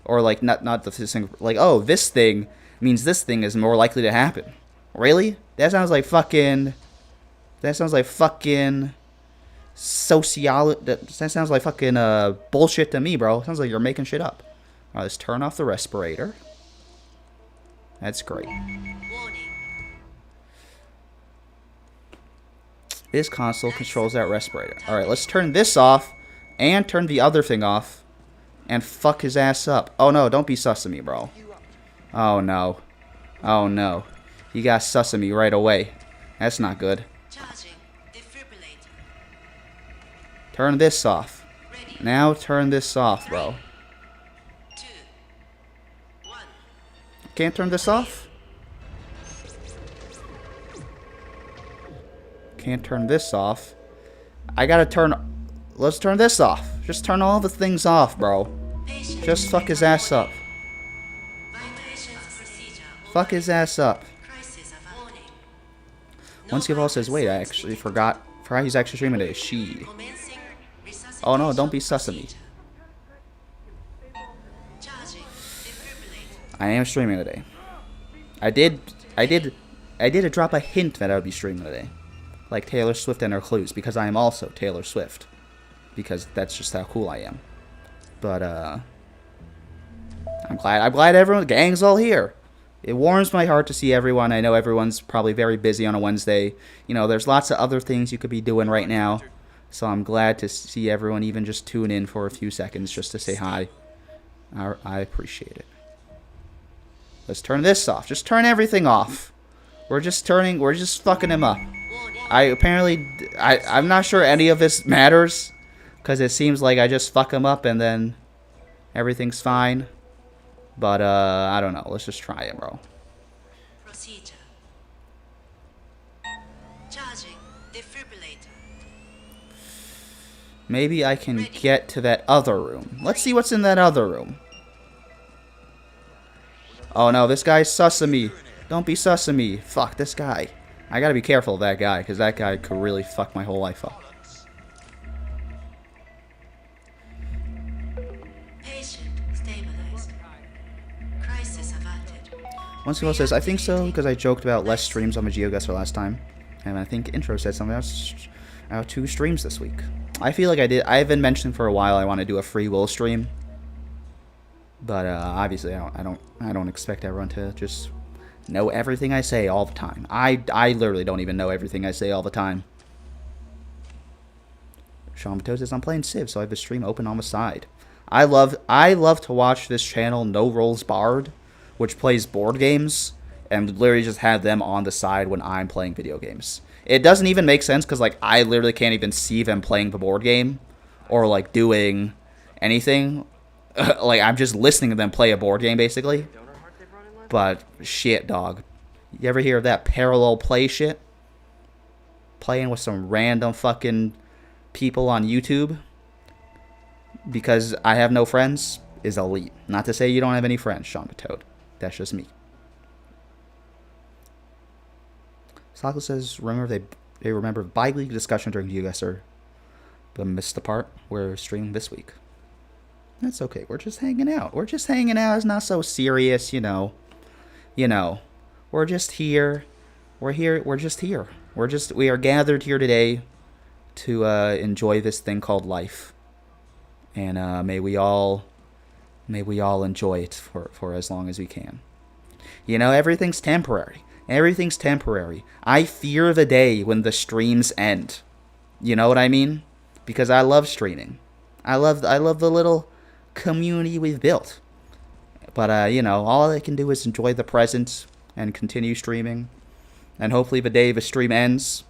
or like not this thing, like, oh, this thing means this thing is more likely to happen. Really? That sounds like fucking sociology. That sounds like fucking bullshit to me, bro. Sounds like you're making shit up. Alright, let's turn off the respirator. That's great. Warning. This console controls that respirator. Alright, let's turn this off and turn the other thing off and fuck his ass up. Oh no, don't be sus of me, bro. Oh no. Oh no. He got sus of me right away. That's not good. Charging. Defibrillator. Turn this off. Ready. Now turn this off, bro. 2. 1. Can't turn this off? Can't turn this off. I gotta turn... Let's turn this off. Just turn all the things off, bro. Patient. Just fuck his ass up. Ventilations procedure. Fuck his ass up. Crisis of warning. Once Gival says, wait, I actually forgot he's actually streaming today. She. Commencing resuscitation Oh no, don't be sus of me. procedure. Charging. Defibrillator. I am streaming today. I did drop a hint that I would be streaming today. Like Taylor Swift and her clues, because I am also Taylor Swift. Because that's just how cool I am. But I'm glad everyone, the gang's all here. It warms my heart to see everyone. I know everyone's probably very busy on a Wednesday. You know, there's lots of other things you could be doing right now. So I'm glad to see everyone even just tune in for a few seconds just to say hi. I appreciate it. Let's turn this off. Just turn everything off. We're just fucking him up. I'm not sure any of this matters, because it seems like I just fuck him up and then everything's fine. But, I don't know. Let's just try it, bro. Procedure. Charging. Defibrillator. Maybe I can get to that other room. Let's see what's in that other room. Oh no, this guy's sus of me. Don't be sus of me. Fuck this guy. I gotta be careful of that guy, because that guy could really fuck my whole life up. Patient stabilized. Crisis averted. Once Gival says, I think so, because I joked about less streams on my GeoGuessr last time. And I think Intro said something else. I have 2 streams this week. I feel like I've been mentioning for a while I want to do a free will stream. But obviously I don't expect everyone to just know everything I say all the time. I literally don't even know everything I say all the time. Sean Bateau says, I'm playing Civ, so I have the stream open on the side. I love to watch this channel, No Rolls Barred, which plays board games, and literally just have them on the side when I'm playing video games. It doesn't even make sense, because like I literally can't even see them playing the board game, or like doing anything. Like I'm just listening to them play a board game, basically. But shit, dog. You ever hear of that parallel play shit? Playing with some random fucking people on YouTube because I have no friends is elite. Not to say you don't have any friends, Sean Patode. That's just me. Sako says, remember they remember bi-week discussion during GeoGuessr, but missed the part we're streaming this week. That's okay. We're just hanging out. We're just hanging out. It's not so serious, you know. We're just here. We're here. We're just here. We are gathered here today to enjoy this thing called life. And may we all enjoy it for as long as we can. You know, everything's temporary. Everything's temporary. I fear the day when the streams end. You know what I mean? Because I love streaming. I love the little community we've built. But you know, all I can do is enjoy the present and continue streaming. And hopefully the day the stream ends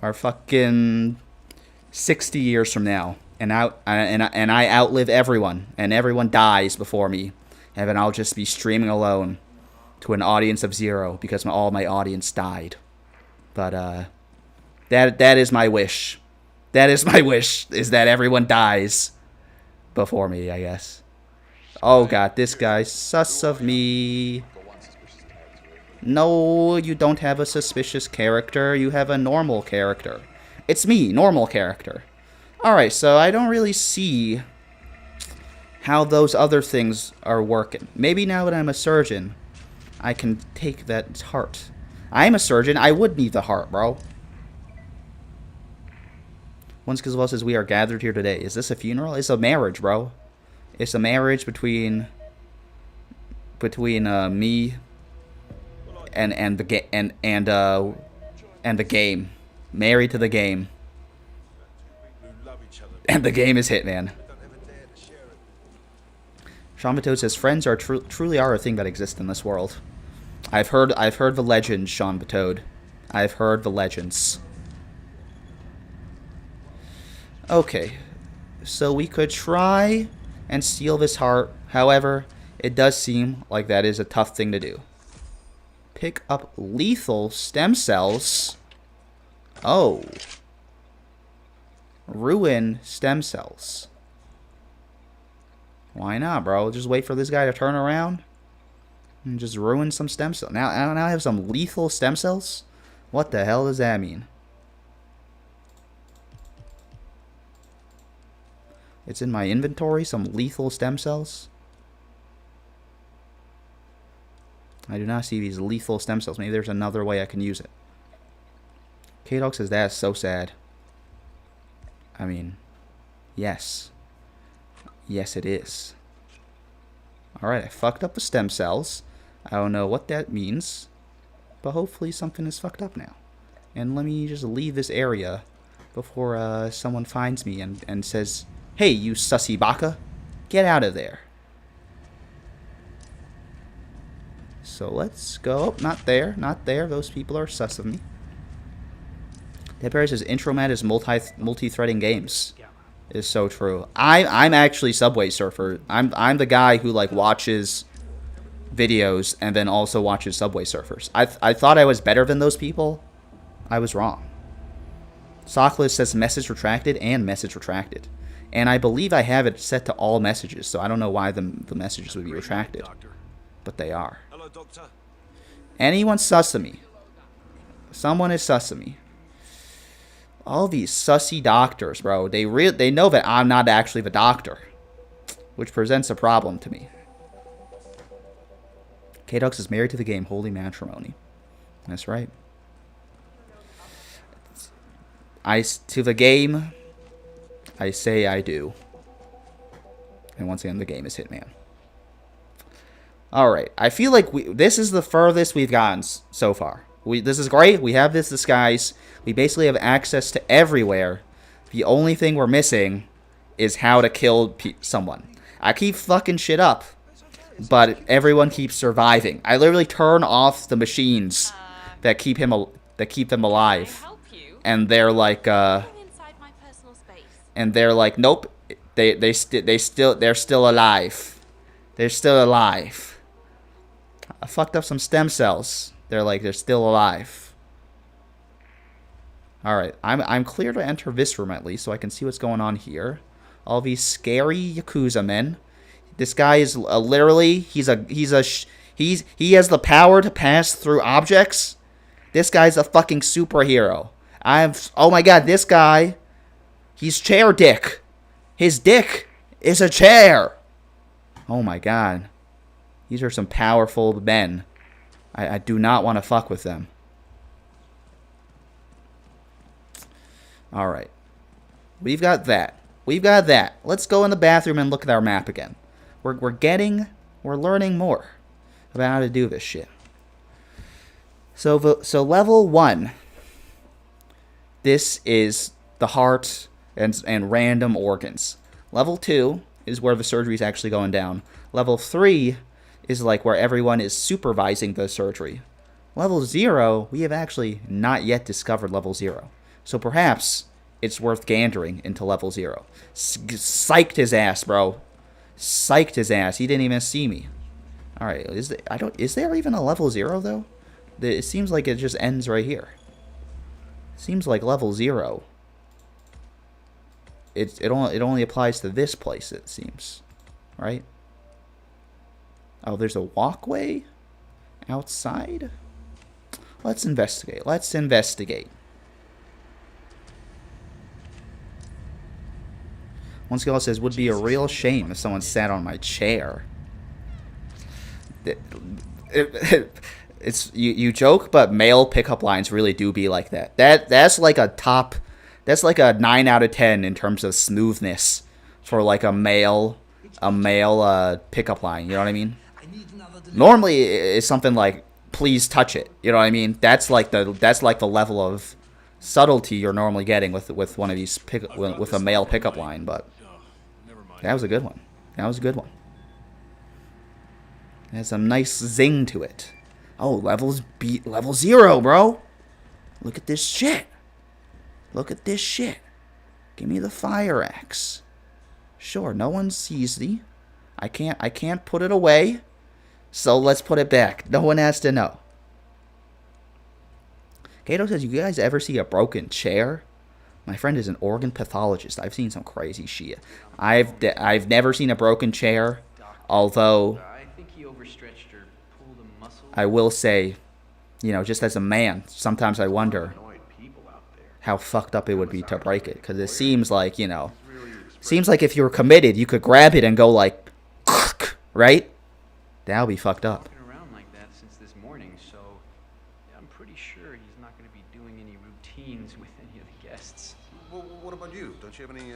are fucking 60 years from now. And I outlive everyone. And everyone dies before me. And then I'll just be streaming alone to an audience of 0 because all my audience died. But that is my wish. That is my wish, is that everyone dies before me, I guess. Oh god, this guy's sus of me. No, you don't have a suspicious character. You have a normal character. It's me, normal character. Alright, so I don't really see how those other things are working. Maybe now that I'm a surgeon, I can take that heart. I'm a surgeon. I would need the heart, bro. Once Gazelle says we are gathered here today. Is this a funeral? It's a marriage, bro. It's a marriage between me and the game. Married to the game. And the game is Hitman. Sean Batode says friends are truly are a thing that exists in this world. I've heard the legends, Sean Batode. I've heard the legends. Okay, so we could try and steal this heart. However, it does seem like that is a tough thing to do. Pick up lethal stem cells. Oh. Ruin stem cells. Why not, bro? Just wait for this guy to turn around and just ruin some stem cells. Now I have some lethal stem cells? What the hell does that mean? It's in my inventory, some lethal stem cells. I do not see these lethal stem cells. Maybe there's another way I can use it. K-Dog says that is so sad. I mean, yes. Yes, it is. Alright, I fucked up the stem cells. I don't know what that means. But hopefully something is fucked up now. And let me just leave this area before someone finds me and says, hey, you sussy baka, get out of there. So let's go. Not there, not there. Those people are sus of me. Dead Barry says Intromat is multi-threading games. Is so true. I'm actually Subway Surfer. I'm the guy who like watches videos and then also watches Subway Surfers. I thought I was better than those people. I was wrong. Sockless says message retracted and message retracted. And I believe I have it set to all messages, so I don't know why the messages would be retracted. But they are. Hello, doctor. Anyone sus of me. Someone is sus of me. All these sussy doctors, bro. They know that I'm not actually the doctor. Which presents a problem to me. K-Dux is married to the game. Holy matrimony. That's right. To the game, I say I do. And once again, the game is Hitman. Alright, I feel like this is the furthest we've gotten so far. This is great. We have this disguise. We basically have access to everywhere. The only thing we're missing is how to kill someone. I keep fucking shit up, but everyone keeps surviving. I literally turn off the machines that keep them alive, and they're like, nope, they're still alive. They're still alive. I fucked up some stem cells. They're still alive. Alright, I'm clear to enter this room at least, so I can see what's going on here. All these scary Yakuza men. This guy is literally, he has the power to pass through objects. This guy's a fucking superhero. Oh my god, this guy, he's chair dick. His dick is a chair. Oh my god. These are some powerful men. I do not want to fuck with them. Alright. We've got that. We've got that. Let's go in the bathroom and look at our map again. We're learning more about how to do this shit. So level 1. This is the heart and random organs. Level 2 is where the surgery is actually going down. Level 3 is like where everyone is supervising the surgery. Level 0, we have actually not yet discovered level 0. So perhaps it's worth gandering into level 0. Psyched his ass, bro. Psyched his ass. He didn't even see me. Alright, is there even a level 0 though? It seems like it just ends right here. Seems like level 0. It only applies to this place, it seems. Right? Oh, there's a walkway outside? Let's investigate. Let's investigate. One skill says, would be a real shame if someone sat on my chair. It's you joke, but male pickup lines really do be like that. That's like a 9 out of 10 in terms of smoothness for like a male pickup line. You know what I mean? Normally, it's something like, please touch it. You know what I mean? That's like the level of subtlety you're normally getting with one of these with a male pickup line. But that was a good one. That was a good one. It has some nice zing to it. Oh, level 0, bro. Look at this shit. Look at this shit. Give me the fire axe. Sure, no one sees thee. I can't put it away. So let's put it back. No one has to know. Kato says, you guys ever see a broken chair? My friend is an organ pathologist. I've seen some crazy shit. I've never seen a broken chair, although I think he overstretched or pulled a muscle. I will say, you know, just as a man, sometimes I wonder how fucked up it would be to break it. Because it seems like, you know, if you were committed, you could grab it and go like, right? That would be fucked up. Been around like that since this morning, so I'm pretty sure he's not going to be doing any routines with any of the guests. Well, what about you? Don't you have any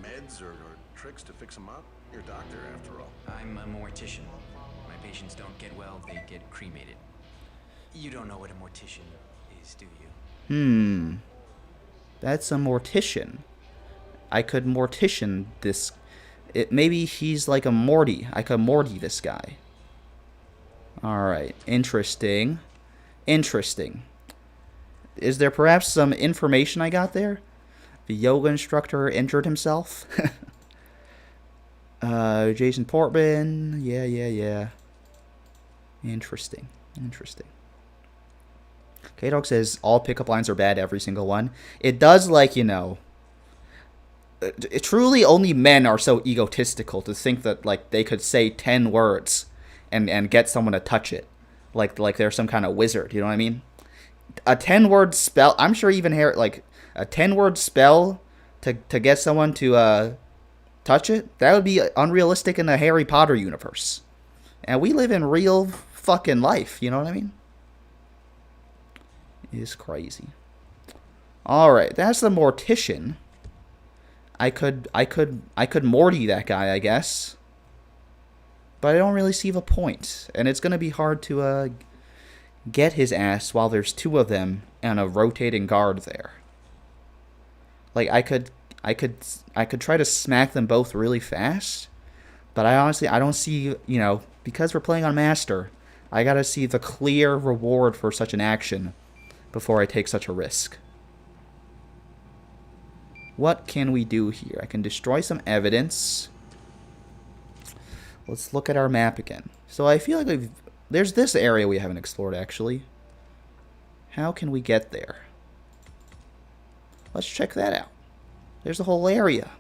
meds or tricks to fix them up? You're a doctor, after all. I'm a mortician. My patients don't get well, they get cremated. You don't know what a mortician is, do you? That's a mortician. I could mortician this. Maybe he's like a Morty. I could Morty this guy. Alright. Interesting. Interesting. Is there perhaps some information I got there? The yoga instructor injured himself? Jason Portman. Yeah. Interesting. K-Dog says all pickup lines are bad, every single one. It does, like, you know... truly only men are so egotistical to think that, like, they could say 10 words and get someone to touch it. Like they're some kind of wizard, you know what I mean? A 10-word spell... I'm sure even a 10-word spell to get someone to touch it, that would be unrealistic in the Harry Potter universe. And we live in real fucking life, you know what I mean? It is crazy. Alright, that's the mortician. I could Morty that guy, I guess. But I don't really see the point. And it's gonna be hard to get his ass while there's two of them and a rotating guard there. Like I could try to smack them both really fast, but I don't see, you know, because we're playing on Master, I gotta see the clear reward for such an action before I take such a risk. What can we do here? I can destroy some evidence. Let's look at our map again. So I feel like there's this area we haven't explored, actually. How can we get there? Let's check that out. There's the whole area.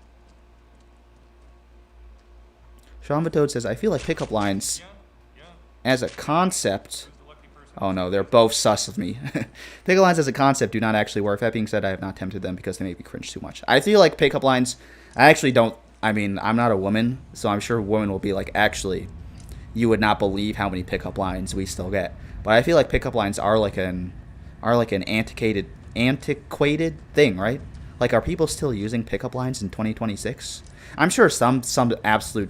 Sean Toad says, I feel like pickup lines as a concept... Oh no, they're both sus of me. Pickup lines as a concept do not actually work. That being said, I have not attempted them because they make me cringe too much. I feel like pickup lines, I actually don't, I mean, I'm not a woman, so I'm sure a woman will be like, actually, you would not believe how many pickup lines we still get. But I feel like pickup lines are like an antiquated thing, right? Like, are people still using pickup lines in 2026? I'm sure some absolute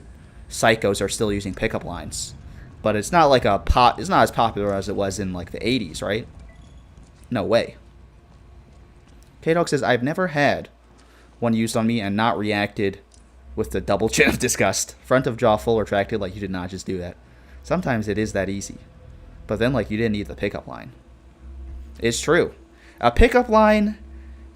psychos are still using pickup lines. but it's not like a pot. It's not as popular as it was in like the 80s, right? No way. K-Dog says, I've never had one used on me and not reacted with the double chin of disgust. Front of jaw full retracted, like you did not just do that. Sometimes it is that easy. But then, like, you didn't need the pickup line. It's true. A pickup line,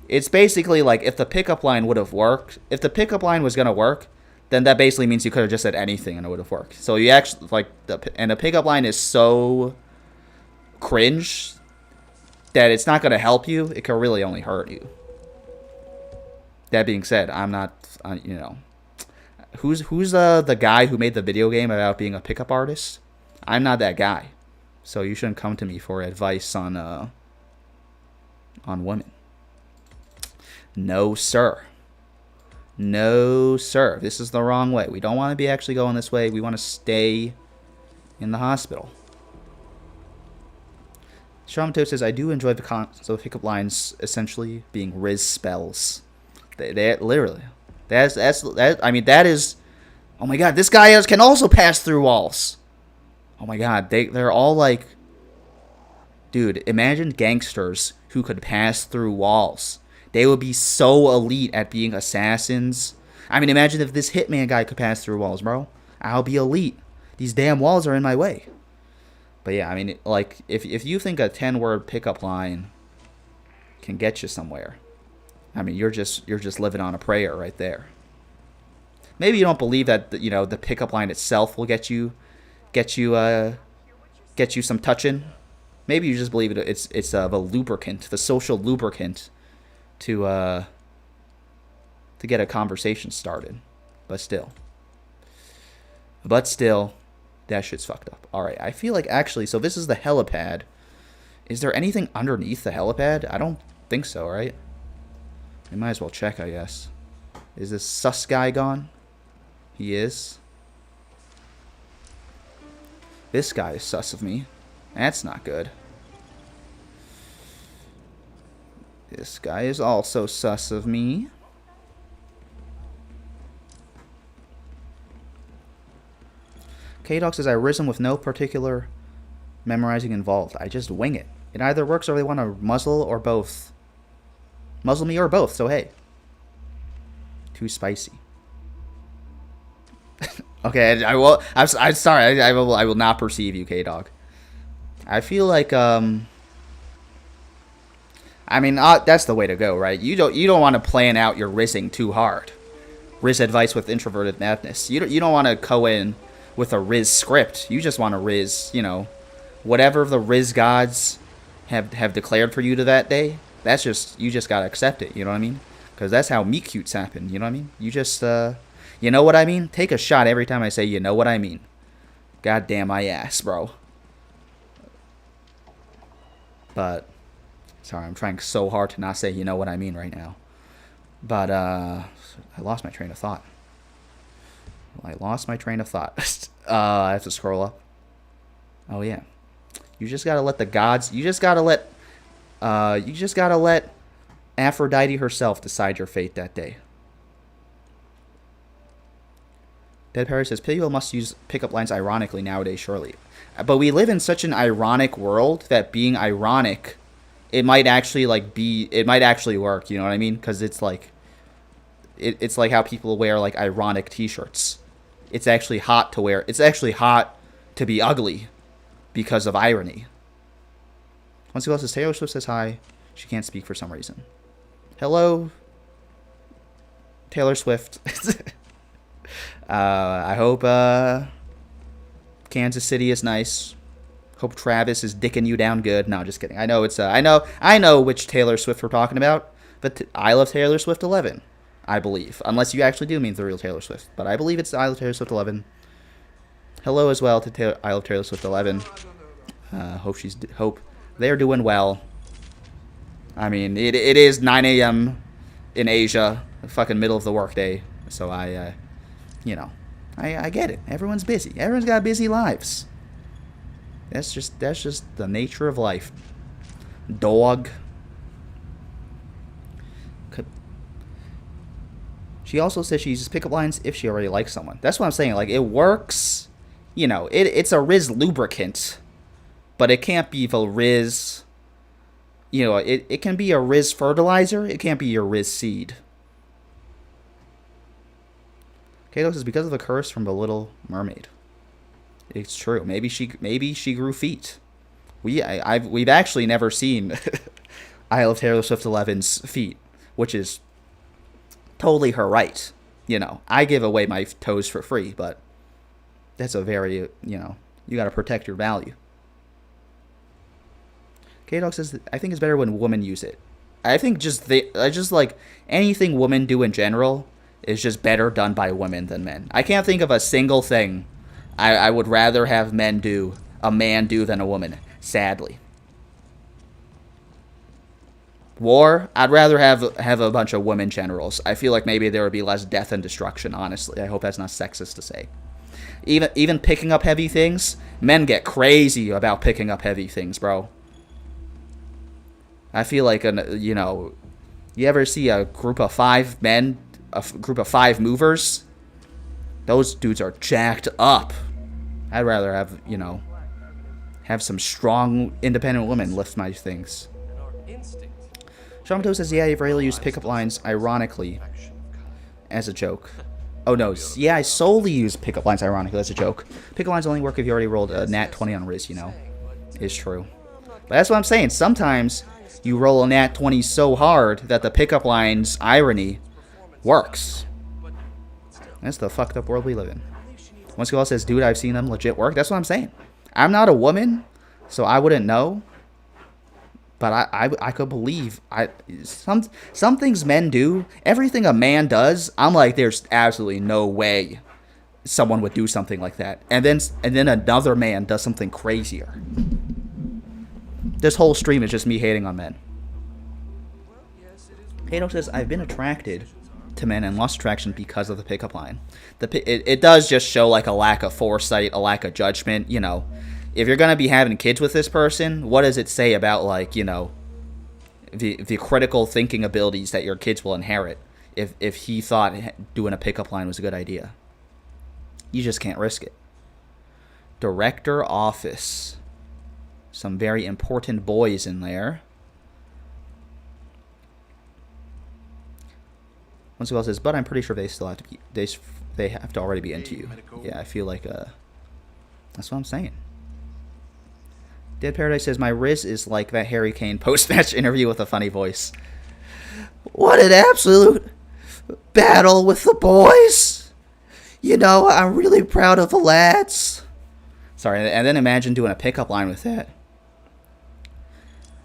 it's basically like if the pickup line would have worked, if the pickup line was going to work, then that basically means you could have just said anything and it would have worked. So you actually, like, and the pickup line is so cringe that it's not going to help you. It can really only hurt you. That being said, I'm not, you know, who's the guy who made the video game about being a pickup artist? I'm not that guy. So you shouldn't come to me for advice on women. No, sir. No, sir. This is the wrong way. We don't want to be actually going this way. We want to stay in the hospital. Shamato says, I do enjoy the pickup lines essentially being Riz spells. They literally. I mean, that is... Oh my god, this guy can also pass through walls. Oh my god, they're all like... Dude, imagine gangsters who could pass through walls. They would be so elite at being assassins. I mean, imagine if this hitman guy could pass through walls, bro. I'll be elite. These damn walls are in my way. But yeah, I mean, like, if you think a 10-word pickup line can get you somewhere, I mean, you're just living on a prayer right there. Maybe you don't believe that, you know, the pickup line itself will get you some touching. Maybe you just believe it's the lubricant, the social lubricant to get a conversation started. But still, that shit's fucked up. All right, I feel like actually, so this is the helipad. Is there anything underneath the helipad? I don't think so, right? We might as well check, I guess. Is this sus guy gone? He is. This guy is sus of me. That's not good. This guy is also sus of me. K-Dog says, I risen with no particular memorizing involved. I just wing it. It either works or they want to muzzle or both. Muzzle me or both, so hey. Too spicy. Okay, I will. I'm sorry. I will not perceive you, K-Dog. I feel like I mean that's the way to go, right? You don't want to plan out your rizzing too hard. Riz advice with introverted madness. You don't want to go in with a Riz script. You just want to Riz, you know, whatever the Riz gods have declared for you to that day. That's just, you just gotta accept it. You know what I mean? Because that's how meet cutes happen. You know what I mean? You just you know what I mean? Take a shot every time I say you know what I mean. God damn my ass, bro. But sorry, I'm trying so hard to not say you know what I mean right now. But I lost my train of thought. I have to scroll up. Oh yeah. You just gotta let the gods, you just gotta let Aphrodite herself decide your fate that day. Dead Perry says, Pigwell must use pickup lines ironically nowadays, surely. But we live in such an ironic world that being ironic, it might actually work, you know what I mean? Because it's like, it's like how people wear like ironic t-shirts. It's actually hot to wear, it's actually hot to be ugly because of irony. Once he says, Taylor Swift says hi. She can't speak for some reason. Hello, Taylor Swift. I hope Kansas City is nice. Hope Travis is dicking you down good. No, just kidding. I know it's I know which Taylor Swift we're talking about. But I Love Taylor Swift 11, I believe. Unless you actually do mean the real Taylor Swift, but I believe it's I Love Taylor Swift 11. Hello as well to I Love Taylor Swift 11. Hope they're doing well. I mean, it is 9 a.m. in Asia, fucking middle of the workday. So I get it. Everyone's busy. Everyone's got busy lives. That's just the nature of life. Dog. She also says she uses pickup lines if she already likes someone. That's what I'm saying. Like, it works you know, it's a Riz lubricant, but it can't be the Riz, you know, it can be a Riz fertilizer, it can't be your Riz seed. Kato says, because of the curse from the Little Mermaid. It's true. Maybe she grew feet. We've actually never seen Isle of Taylor Swift 11's feet, which is totally her right. You know, I give away my toes for free, but that's a very, you know, you got to protect your value. K-Dog says, I think it's better when women use it. I think just like anything women do in general is just better done by women than men. I can't think of a single thing I would rather have a man do than a woman, sadly. War, I'd rather have a bunch of women generals. I feel like maybe there would be less death and destruction, honestly. I hope that's not sexist to say. Even picking up heavy things, men get crazy about picking up heavy things, bro. I feel like, you know, you ever see a group of 5 men, a group of 5 movers? Those dudes are jacked up. I'd rather have, you know, have some strong, independent women lift my things. Shamato says, yeah, you've rarely used pickup lines, ironically, as a joke. Oh, no. Yeah, I solely use pickup lines, ironically, as a joke. Pickup lines only work if you already rolled a nat 20 on Riz, you know. It's true. But that's what I'm saying. Sometimes you roll a nat 20 so hard that the pickup line's irony works. That's the fucked up world we live in. Once Girl says, dude, I've seen them legit work. That's what I'm saying. I'm not a woman, so I wouldn't know. But I could believe some things men do. Everything a man does, I'm like, there's absolutely no way someone would do something like that. And then another man does something crazier. This whole stream is just me hating on men. Kato says, I've been attracted to men and lost attraction because of the pickup line. It does just show like a lack of foresight, a lack of judgment, you know. If you're going to be having kids with this person, what does it say about, like, you know, the critical thinking abilities that your kids will inherit if he thought doing a pickup line was a good idea? You just can't risk it. Director office. Some very important boys in there. Once Well says, but I'm pretty sure they still have to be, they have to already be into you. Yeah, I feel like that's what I'm saying. Dead Paradise says, my Riz is like that Harry Kane post-match interview with a funny voice. What an absolute battle with the boys. You know, I'm really proud of the lads. Sorry, and then imagine doing a pickup line with that.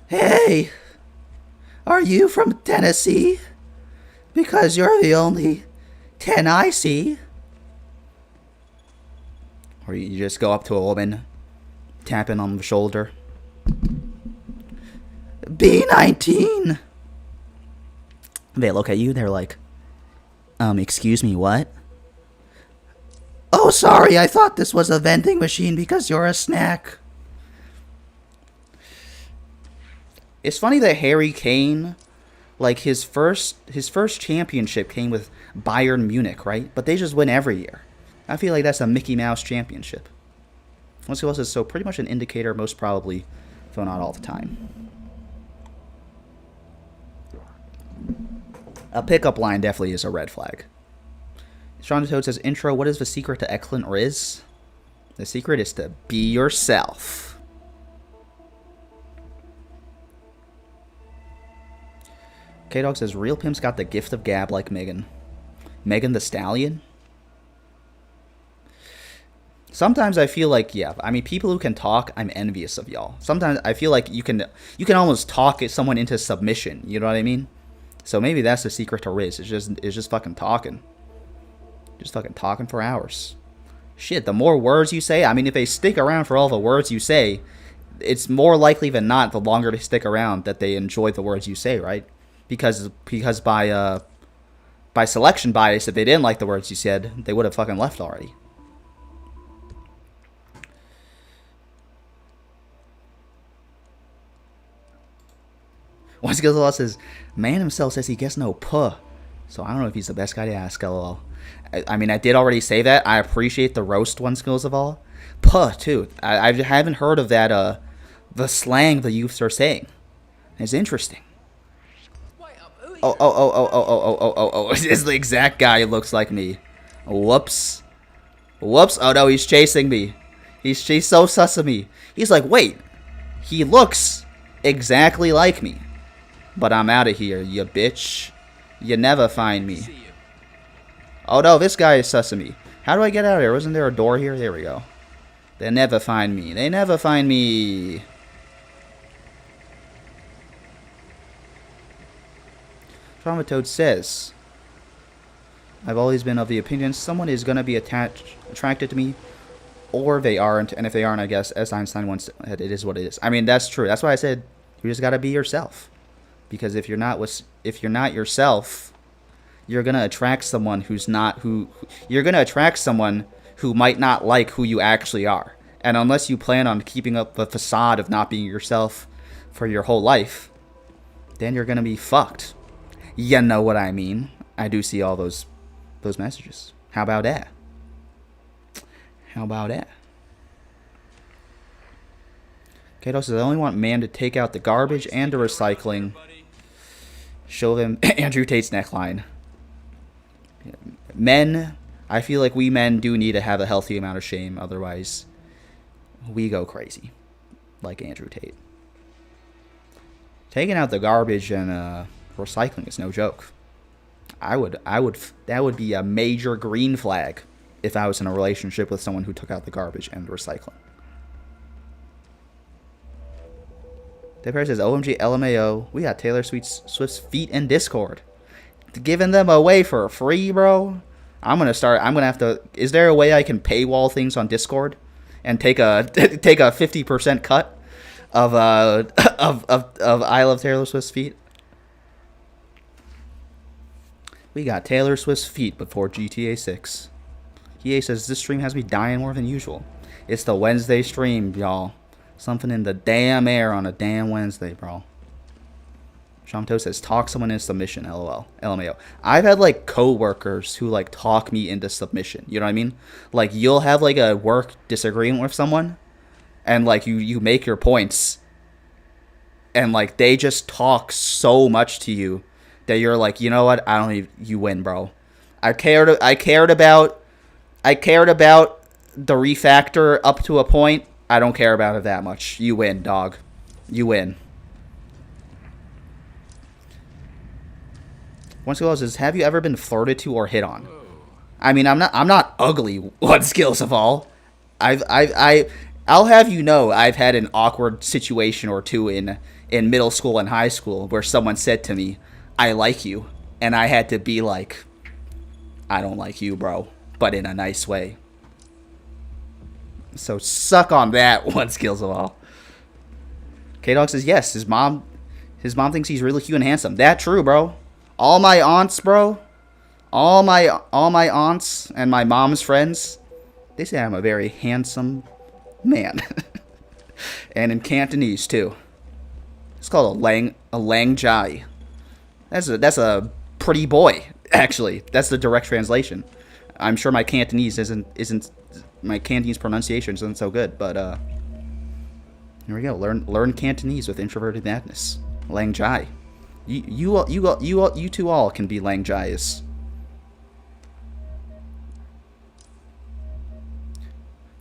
Hey, are you from Tennessee? Because you're the only 10 I see. Or you just go up to a woman, tapping on the shoulder. B19. They look at you, they're like, excuse me, what? Oh, sorry, I thought this was a vending machine because you're a snack. It's funny that Harry Kane, like his first championship came with Bayern Munich, right? But they just win every year. I feel like that's a Mickey Mouse championship. Once else is so pretty much an indicator, most probably, though not all the time. A pickup line definitely is a red flag. Sean the Toad says, intro, what is the secret to excellent Riz? The secret is to be yourself. K-Dog says, real pimps got the gift of gab like Megan. Megan the Stallion? Sometimes I feel like, yeah, I mean, people who can talk, I'm envious of y'all. Sometimes I feel like you can almost talk someone into submission, you know what I mean? So maybe that's the secret to Riz, it's just fucking talking. Just fucking talking for hours. Shit, the more words you say, I mean, if they stick around for all the words you say, it's more likely than not, the longer they stick around, that they enjoy the words you say, right? Because by selection bias, if they didn't like the words you said, they would have fucking left already. Once Gilzalaw says, man himself says he gets no puh. So I don't know if he's the best guy to ask, lol. I mean, I did already say that. I appreciate the roast, One Skills of All. Puh, too. I haven't heard of that, the slang the youths are saying. It's interesting. Oh. It's the exact guy who looks like me. Whoops. Whoops. Oh, no, he's chasing me. He's so sus of me. He's like, wait. He looks exactly like me. But I'm out of here, you bitch. You never find me. Oh, no, this guy is sus of me. How do I get out of here? Wasn't there a door here? There we go. They never find me. They never find me. Traumatoad says, I've always been of the opinion someone is going to be attracted to me, or they aren't. And if they aren't, I guess, as Einstein once said, it is what it is. I mean, that's true. That's why I said you just got to be yourself. Because if you're not yourself, you're going to attract someone you're going to attract someone who might not like who you actually are. And unless you plan on keeping up the facade of not being yourself for your whole life, then you're going to be fucked. You know what I mean. I do see all those messages. How about that? How about that? Kato says, I only want man to take out the garbage and the recycling. Show them Andrew Tate's neckline. Men, I feel like we men do need to have a healthy amount of shame. Otherwise, we go crazy. Like Andrew Tate. Taking out the garbage and recycling is no joke. That would be a major green flag if I was in a relationship with someone who took out the garbage and the recycling. Dave says, OMG LMAO, we got Taylor Swift's feet in Discord. Giving them away for free, bro. I'm gonna have to. Is there a way I can paywall things on Discord and take a 50% cut of I Love Taylor Swift's feet? We got Taylor Swift's feet before GTA 6. EA says this stream has me dying more than usual. It's the Wednesday stream, y'all. Something in the damn air on a damn Wednesday, bro. Shamto says, talk someone into submission, lol. LMAO. I've had, like, co-workers who, like, talk me into submission. You know what I mean? Like, you'll have, like, a work disagreement with someone, and, like, you make your points, and, like, they just talk so much to you that you're like, you know what? You win, bro. I cared about the refactor up to a point. I don't care about it that much. You win, dog. You win. One skill says, have you ever been flirted to or hit on? I mean, I'm not ugly. One skills of all. I'll have you know I've had an awkward situation or two in middle school and high school where someone said to me, I like you. And I had to be like, I don't like you, bro. But in a nice way. So suck on that, one skills of all. K-Dog says, yes, his mom thinks he's really cute and handsome. That true, bro. All my aunts, bro. All my aunts and my mom's friends, they say I'm a very handsome man. And in Cantonese, too. It's called a lang jai. That's a pretty boy, actually. That's the direct translation. I'm sure my Cantonese isn't my Cantonese pronunciation isn't so good, but here we go. Learn Cantonese with Introverted Madness. Lang jai. You two all can be lang jais.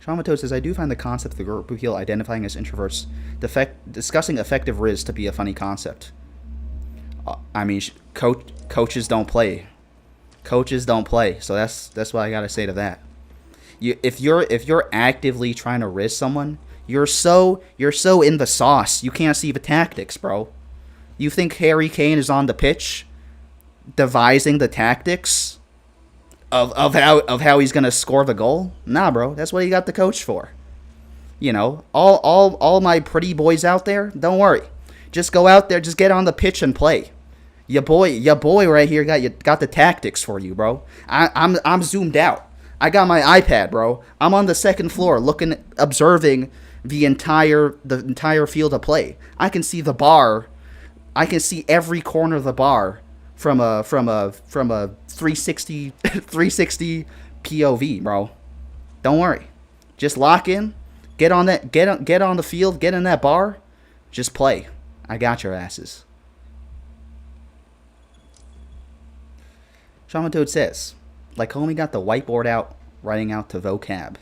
Shamato says, I do find the concept of the group appeal identifying as introverts, discussing effective Riz to be a funny concept. I mean, coaches don't play. Coaches don't play, so that's what I gotta say to that. If you're actively trying to Riz someone, you're so in the sauce, you can't see the tactics, bro. You think Harry Kane is on the pitch devising the tactics of how he's gonna score the goal? Nah, bro. That's what he got the coach for. You know, all my pretty boys out there, don't worry. Just go out there, just get on the pitch and play. Your boy right here got the tactics for you, bro. I'm zoomed out. I got my iPad, bro. I'm on the second floor observing the entire field of play. I can see the bar. I can see every corner of the bar from a 360 POV, bro. Don't worry. Just lock in. Get on the field. Get in that bar. Just play. I got your asses. Shaman Toad says, like homie got the whiteboard out, writing out to vocab.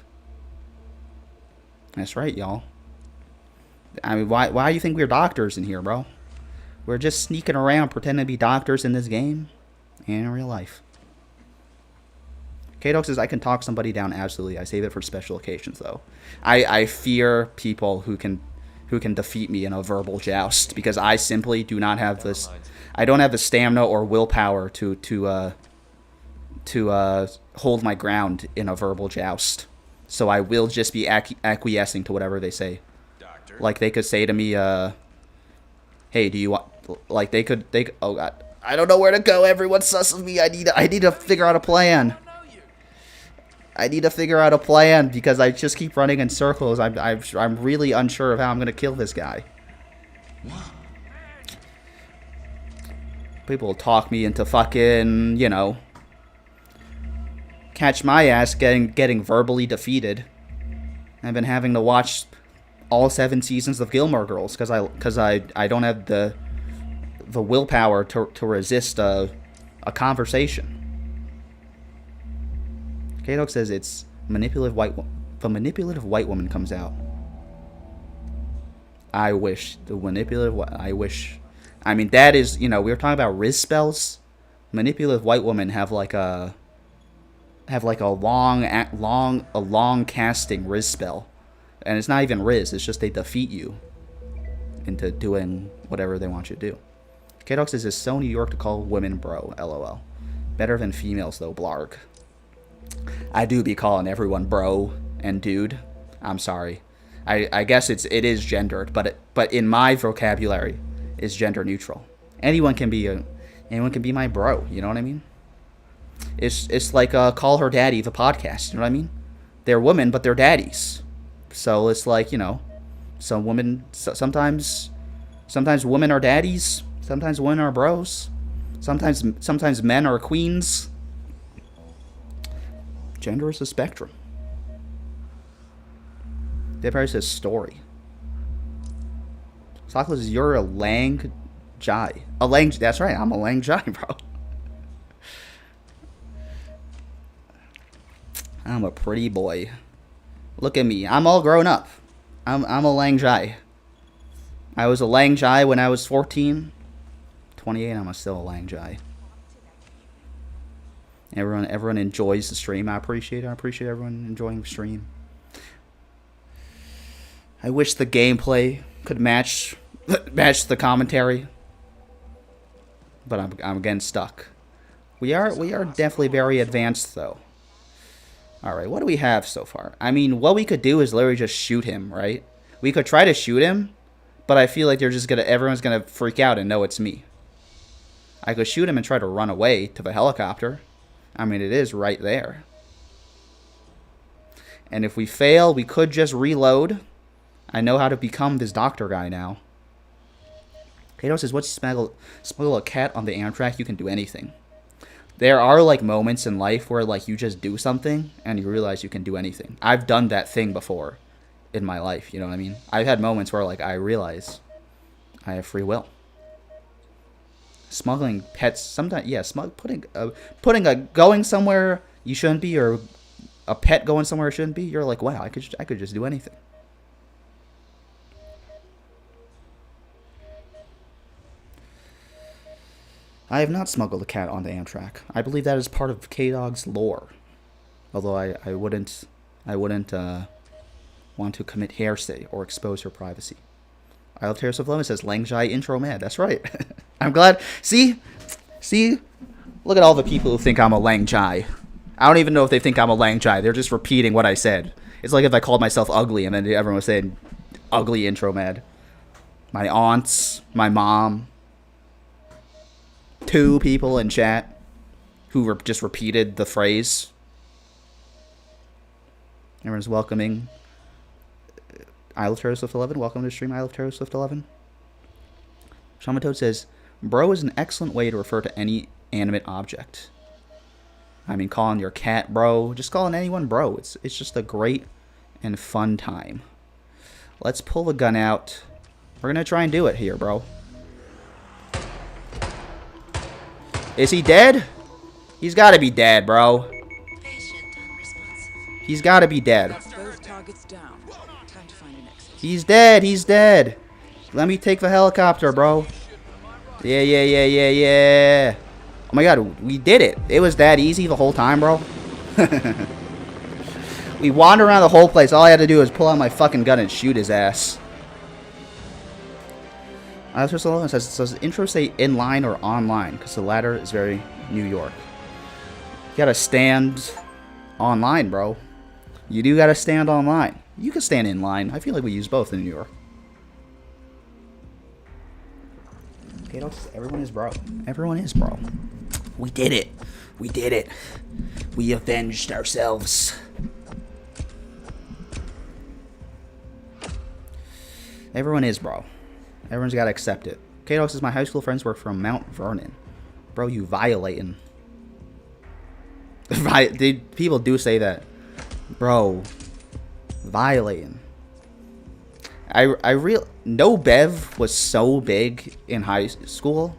That's right, y'all. I mean, why do you think we're doctors in here, bro? We're just sneaking around pretending to be doctors in this game and in real life. K-Dog says, I can talk somebody down, absolutely. I save it for special occasions, though. I fear people who can defeat me in a verbal joust, because I simply do not have this. I don't have the stamina or willpower to hold my ground in a verbal joust. So I will just be acquiescing to whatever they say. Doctor. Like they could say to me, "Hey, do you want?" Like they could. Oh God, I don't know where to go. Everyone's sus of me. I need to figure out a plan. I need to figure out a plan because I just keep running in circles. I'm really unsure of how I'm gonna kill this guy. People will talk me into fucking, you know, catch my ass getting verbally defeated. I've been having to watch all 7 seasons of Gilmore Girls because I don't have the willpower to resist a conversation. K-Dog says it's manipulative white. The manipulative white woman comes out. I wish the manipulative. I wish. I mean, that is, you know, we were talking about Riz spells. Manipulative white women have like a long casting Riz spell, and it's not even Riz. It's just they defeat you into doing whatever they want you to do. K-Dog says it's so New York to call women bro. LOL. Better than females though. Blarg. I do be calling everyone bro and dude. I'm sorry. I guess it is gendered, but in my vocabulary, it's gender neutral. Anyone can be my bro. You know what I mean? It's like Call Her Daddy, the podcast. You know what I mean? They're women, but they're daddies. So it's like, you know, some women sometimes women are daddies. Sometimes women are bros. Sometimes men are queens. Gender is a spectrum. Dead says story. Sockles says you're a Lang Jai. That's right, I'm a Lang Jai, bro. I'm a pretty boy. Look at me. I'm all grown up. I'm a Lang Jai. I was a Lang Jai when I was 14. 28, I'm still a Lang Jai. Everyone enjoys the stream. I appreciate it. I appreciate everyone enjoying the stream. I wish the gameplay could match the commentary, but I'm again stuck. We are definitely very advanced though. All right, what do we have so far? I mean, what we could do is literally just shoot him, right? We could try to shoot him, but I feel like everyone's gonna freak out and know it's me. I could shoot him and try to run away to the helicopter. I mean, it is right there. And if we fail, we could just reload. I know how to become this doctor guy now. Kato says, once you smuggle a cat on the Amtrak, you can do anything. There are, like, moments in life where, like, you just do something and you realize you can do anything. I've done that thing before in my life, you know what I mean? I've had moments where, like, I realize I have free will. Smuggling pets, sometimes, yeah, going somewhere you shouldn't be, or a pet going somewhere it shouldn't be. You're like, wow, I could just do anything. I have not smuggled a cat on the Amtrak. I believe that is part of K-Dog's lore, although I wouldn't want to commit heresy or expose her privacy. I love Terrace of Love. It says Lang Jai intro mad. That's right. I'm glad. See? Look at all the people who think I'm a Lang Jai. I don't even know if they think I'm a Lang Jai. They're just repeating what I said. It's like if I called myself ugly and then everyone was saying ugly intro mad. My aunts, my mom, 2 people in chat who just repeated the phrase. Everyone's welcoming. I love Taylor Swift 11. Welcome to the stream. I love Taylor Swift 11. Shaman Toad says, bro is an excellent way to refer to any animate object. I mean, calling your cat bro, just calling anyone bro. It's just a great and fun time. Let's pull the gun out. We're gonna try and do it here, bro. Is he dead? He's gotta be dead, bro. Patient unresponsive. He's gotta be dead. Both targets down. Time to find an exit. He's dead. He's dead. Let me take the helicopter, bro. Yeah, yeah, yeah, yeah, yeah. Oh my god, we did it. It was that easy the whole time, bro. We wandered around the whole place. All I had to do was pull out my fucking gun and shoot his ass. Says intro say inline or online, because the latter is very New York. You gotta stand online, bro. You do gotta stand online. You can stand in line. I feel like we use both in New York. Okay, everyone is bro. Everyone is bro. We did it. We did it. We avenged ourselves. Everyone is bro. Everyone's gotta accept it. Kadox says my high school friends were from Mount Vernon. Bro, you violating. People do say that. Bro. Violating. No Bev was so big in high school,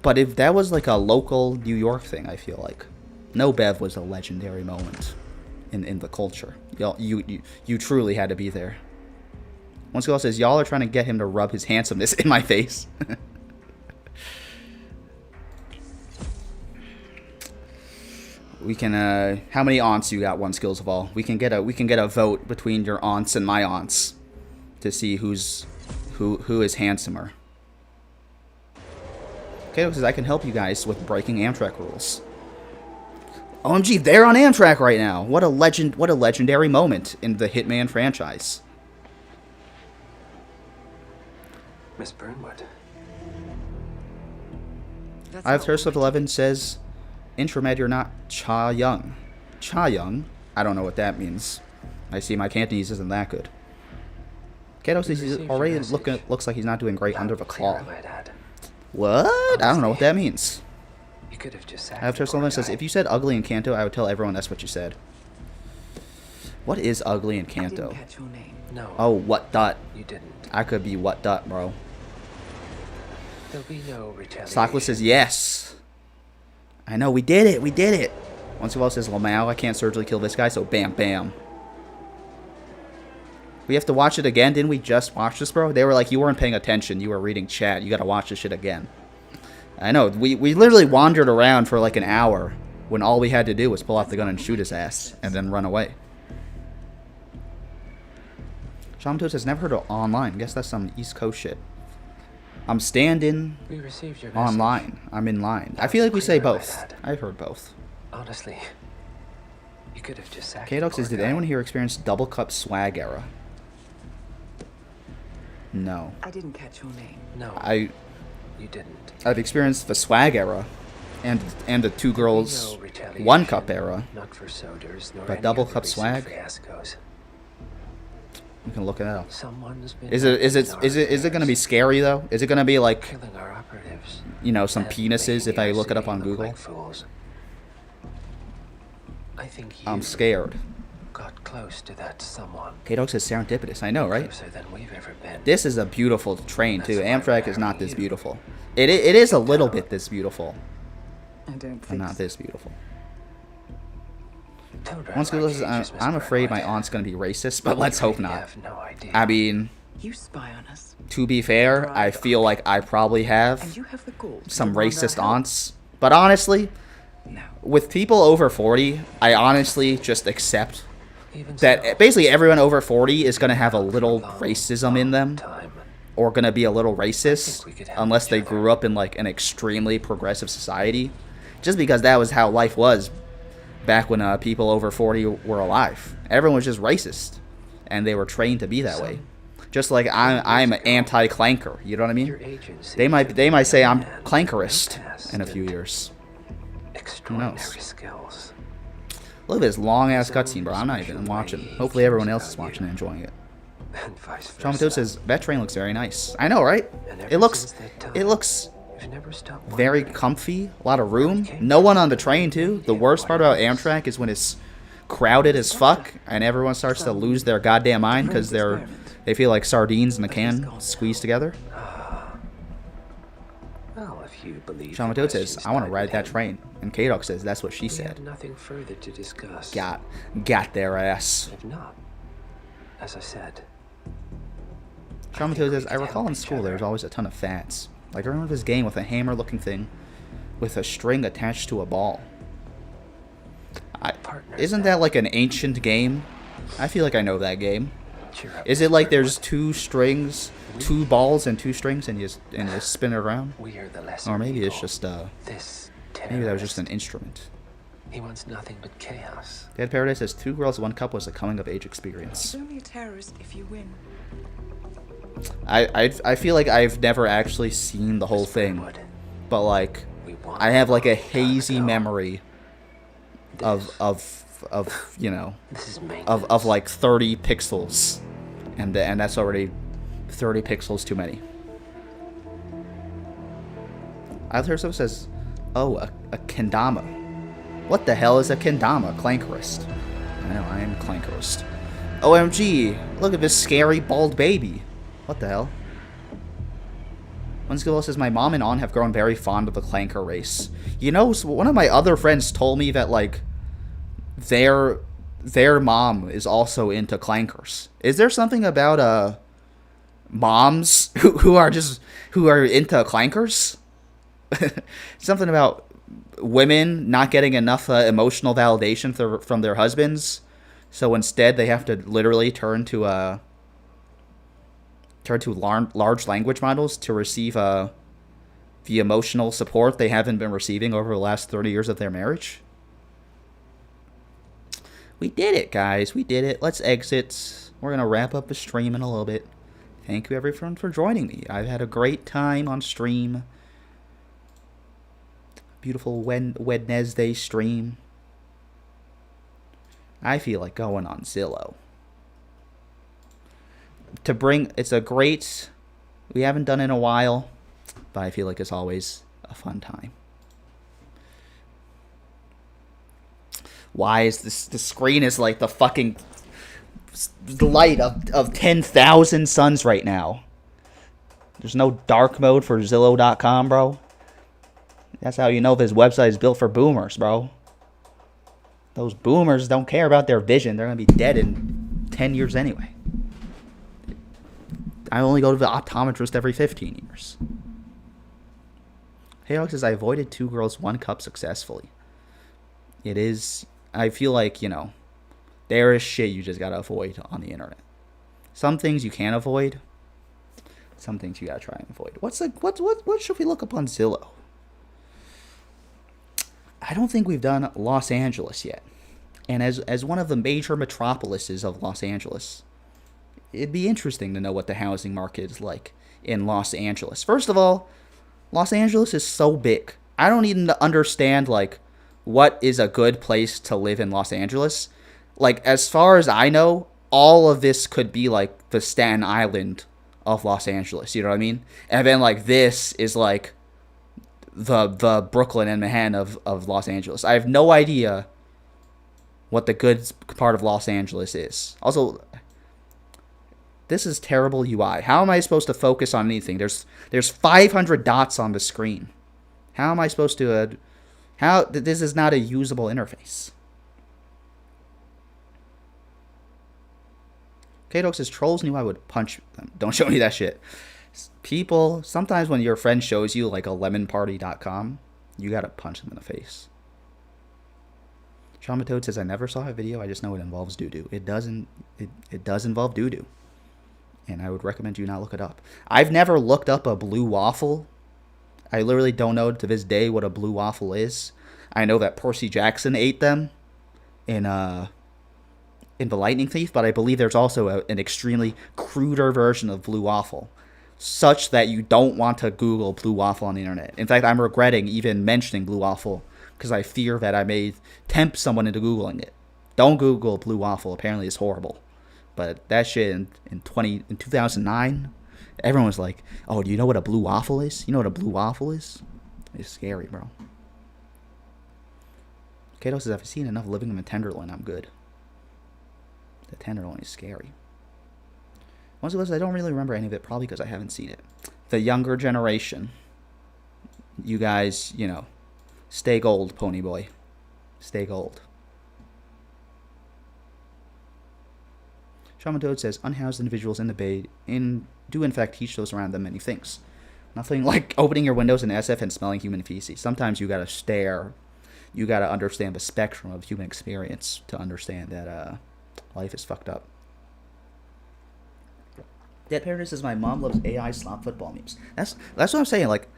but if that was like a local New York thing, I feel like No Bev was a legendary moment in the culture. You truly had to be there. One girl says, y'all are trying to get him to rub his handsomeness in my face. We can how many aunts you got? One skills of all. We can get a vote between your aunts and my aunts to see who is handsomer. Kato says I can help you guys with breaking Amtrak rules. OMG, they're on Amtrak right now. What a legendary moment in the Hitman franchise. Miss Burnwood. I have Terrorist 11 says, Intramed, you're not Cha Young. Cha Young? I don't know what that means. I see my Cantonese isn't that good. Kato says he's already looks like he's not doing great under the claw. What? I don't know what that means. You could have just I have Terrorist 11 says, if you said ugly in Kanto, I would tell everyone that's what you said. What is ugly in I Kanto? didn't catch your name. No. Oh, what dot? You didn't. I could be what dot, bro. There'll be no retaliation. Stockless says yes. I know, we did it, we did it. Once Wall says, Lamau, I can't surgically kill this guy, so bam, bam. We have to watch it again? Didn't we just watch this, bro? They were like, you weren't paying attention, you were reading chat, you gotta watch this shit again. I know, we literally wandered around for like an hour when all we had to do was pull out the gun and shoot his ass, and then run away. Shamto says, never heard of online. Guess that's some East Coast shit. I'm standing We received your online. I'm in line. I feel like we say both. I've heard both. Honestly, you could have just sacked Kadox the says, poor did guy. anyone here experience double cup swag era? No. I didn't catch your name. No, You didn't. I've experienced the swag era and the two girls No retaliation, one cup era. Not for Soders, nor But any double other cup recent swag? fiascos. You can look it up. Someone's been Is it gonna be scary though? Is it gonna be like, killing our operatives? you know, some and penises making if I our look it up city on look Google? like fools? I think you I'm scared. got close to that someone. Kadox says serendipitous. I know, right? Closer than we've ever been. This is a beautiful train too. That's why Amtrak is not this you- beautiful. It is a little bit this beautiful, I don't but think not so. this beautiful. Don't drive Once our goes, cages, Miss I'm afraid my Burnwood. aunt's gonna be racist, but let's hope You not. have no idea. I mean, You spy on us, to be fair, I feel like I probably and have you have the gall to some demand our racist help. aunts. But honestly, No. with people over 40, I honestly just accept Even that so, basically everyone over 40 is gonna have a little long, racism in them, time. or gonna be a little racist, we could help unless each they other. grew up in like an extremely progressive society, just because that was how life was back when people over 40 were alive. Everyone was just racist, and they were trained to be that way. Just like I'm anti-clanker, you know what I Your mean? agency They might say I'm had clankerist past in a few and years. Extraordinary knows? skills. Look at this long ass cutscene, bro. I'm not even watching. Hopefully everyone else is watching and enjoying it. And vice Chamato versa. says that train looks very nice. I know, right? And ever It looks since that time, we've never stopped very wondering. comfy, a lot of room. No one on the train too. The worst part about Amtrak is when it's crowded as fuck, and everyone starts to lose their goddamn mind because they feel like sardines in a can squeezed together. Well, if you believe. Sean Matode says, I want to ride that train. And K-Dog says, that's what she We said. have nothing further to discuss. Got their ass. If not, as I said. Sean Matode says, I recall in school there was always a ton of fads. Like I remember this game with a hammer looking thing with a string attached to a ball. Isn't that like an ancient game? I feel like I know that game. Is it like there's two strings, two balls and two strings, and you spin it around? We are the lesser Or maybe it's evil. just This maybe that was just an terrorist. instrument. He wants nothing but chaos. Dead Paradise says 2 Girls 1 Cup was a coming of age experience. It's only a terrorist if you win. I feel like I've never actually seen the whole thing, but like We want I have like a gotta hazy go. memory of you know This is of like 30 pixels, and that's already 30 pixels too many. I heard someone says, oh, a kendama. What the hell is a kendama? Clankerist. I know, I am Clankerist. OMG, look at this scary bald baby. What the hell? Winslow says, my mom and aunt have grown very fond of the Clanker race. You know, one of my other friends told me that, like, their mom is also into Clankers. Is there something about, moms who are into Clankers? Something about women not getting enough emotional validation from their husbands, so instead they have to literally turn to large language models to receive the emotional support they haven't been receiving over the last 30 years of their marriage. We did it, guys. We did it. Let's exit. We're gonna wrap up the stream in a little bit. Thank you everyone for joining me. I've had a great time on stream. Beautiful Wednesday stream. I feel like going on Zillow. It's a great, we haven't done it in a while, but I feel like it's always a fun time. Why is the screen is like the fucking light of 10,000 suns right now? There's no dark mode for Zillow.com, bro. That's how you know this website is built for boomers, bro. Those boomers don't care about their vision. They're going to be dead in 10 years anyway. I only go to the optometrist every 15 years. Hey, Alex says, I avoided 2 Girls 1 Cup successfully. It is, I feel like, you know, there is shit you just got to avoid on the internet. Some things you can't avoid. Some things you got to try and avoid. What should we look up on Zillow? I don't think we've done Los Angeles yet. And as one of the major metropolises of Los Angeles, it'd be interesting to know what the housing market is like in Los Angeles. First of all, Los Angeles is so big. I don't even understand, like, what is a good place to live in Los Angeles. Like, as far as I know, all of this could be, like, the Staten Island of Los Angeles. You know what I mean? And then, like, this is, like, the Brooklyn and Manhattan of Los Angeles. I have no idea what the good part of Los Angeles is. Also, this is terrible UI. How am I supposed to focus on anything? There's 500 dots on the screen. How am I supposed to... this is not a usable interface. K-Dog says, trolls knew I would punch them. Don't show me that shit. People, sometimes when your friend shows you like a lemonparty.com, you gotta punch them in the face. Sean Matode says, I never saw a video, I just know it involves doo-doo. It does involve doo-doo. And I would recommend you not look it up. I've never looked up a blue waffle. I literally don't know to this day what a blue waffle is. I know that Percy Jackson ate them in The Lightning Thief, but I believe there's also an extremely cruder version of blue waffle, such that you don't want to Google blue waffle on the internet. In fact, I'm regretting even mentioning blue waffle because I fear that I may tempt someone into Googling it. Don't Google blue waffle. Apparently it's horrible. But that shit in 2009, everyone was like, oh, do you know what a blue waffle is? You know what a blue waffle is? It's scary, bro. Kato says, I've seen enough living in the Tenderloin. I'm good. The Tenderloin is scary. Once it was, I don't really remember any of it, probably because I haven't seen it. The younger generation. You guys, you know, stay gold, Pony Boy. Stay gold. Shaman Toad says, unhoused individuals in the Bay do in fact teach those around them many things. Nothing like opening your windows in SF and smelling human feces. Sometimes you gotta stare. You gotta understand the spectrum of human experience to understand that life is fucked up. Dead Parent says, my mom loves AI slop football memes. That's what I'm saying. Like,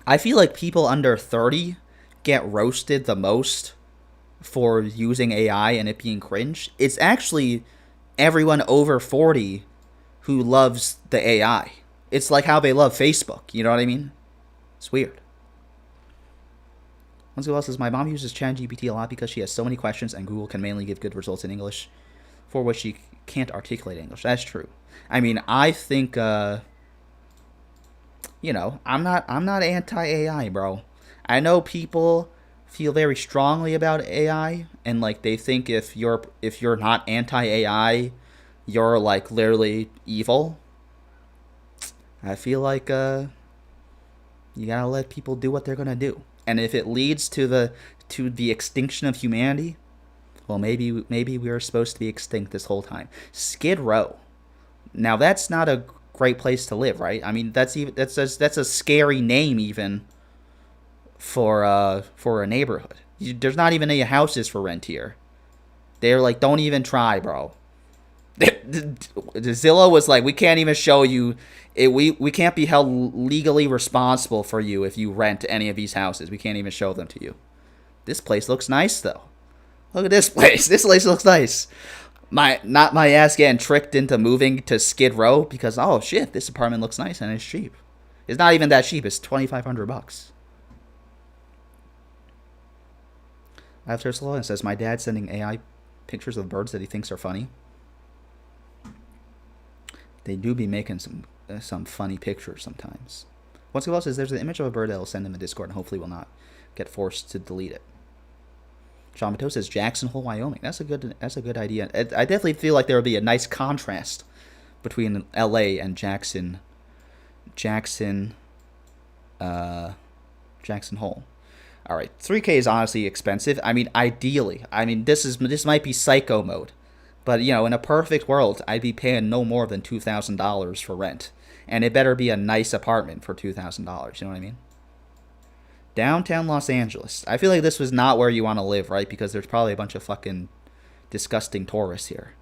I feel like people under 30 get roasted the most for using AI and it being cringe. It's actually everyone over 40 who loves the AI. It's like how they love Facebook. You know what I mean? It's weird. Once who else says, my mom uses ChatGPT a lot because she has so many questions and Google can mainly give good results in English for which she can't articulate English. That's true. I mean, I think, you know, I'm not anti-AI, bro. I know people feel very strongly about AI and like they think if you're not anti-AI, you're like literally evil. I feel like you gotta let people do what they're gonna do, and if it leads to the extinction of humanity, well, maybe we were supposed to be extinct this whole time. Skid Row. Now that's not a great place to live, right? I mean, that's a scary name even for a neighborhood. There's not even any houses for rent here. They're like, don't even try, bro. Zillow was like, we can't even show you. We can't be held legally responsible for you if you rent any of these houses. We can't even show them to you. This place looks nice though. Look at this place. This place looks nice. Not my ass getting tricked into moving to Skid Row because, oh shit, this apartment looks nice and it's cheap. It's not even that cheap. It's $2,500. After Ursula, it says, my dad's sending AI pictures of birds that he thinks are funny. They do be making some funny pictures sometimes. Once in a while says, there's an image of a bird that will send in the Discord and hopefully will not get forced to delete it. Sean Mateau says, Jackson Hole, Wyoming. That's a good idea. I definitely feel like there would be a nice contrast between LA and Jackson Hole. All right, 3K is honestly expensive. I mean, ideally, this might be psycho mode, but you know, in a perfect world, I'd be paying no more than $2,000 for rent, and it better be a nice apartment for $2,000. You know what I mean? Downtown Los Angeles. I feel like this was not where you want to live, right? Because there's probably a bunch of fucking disgusting tourists here,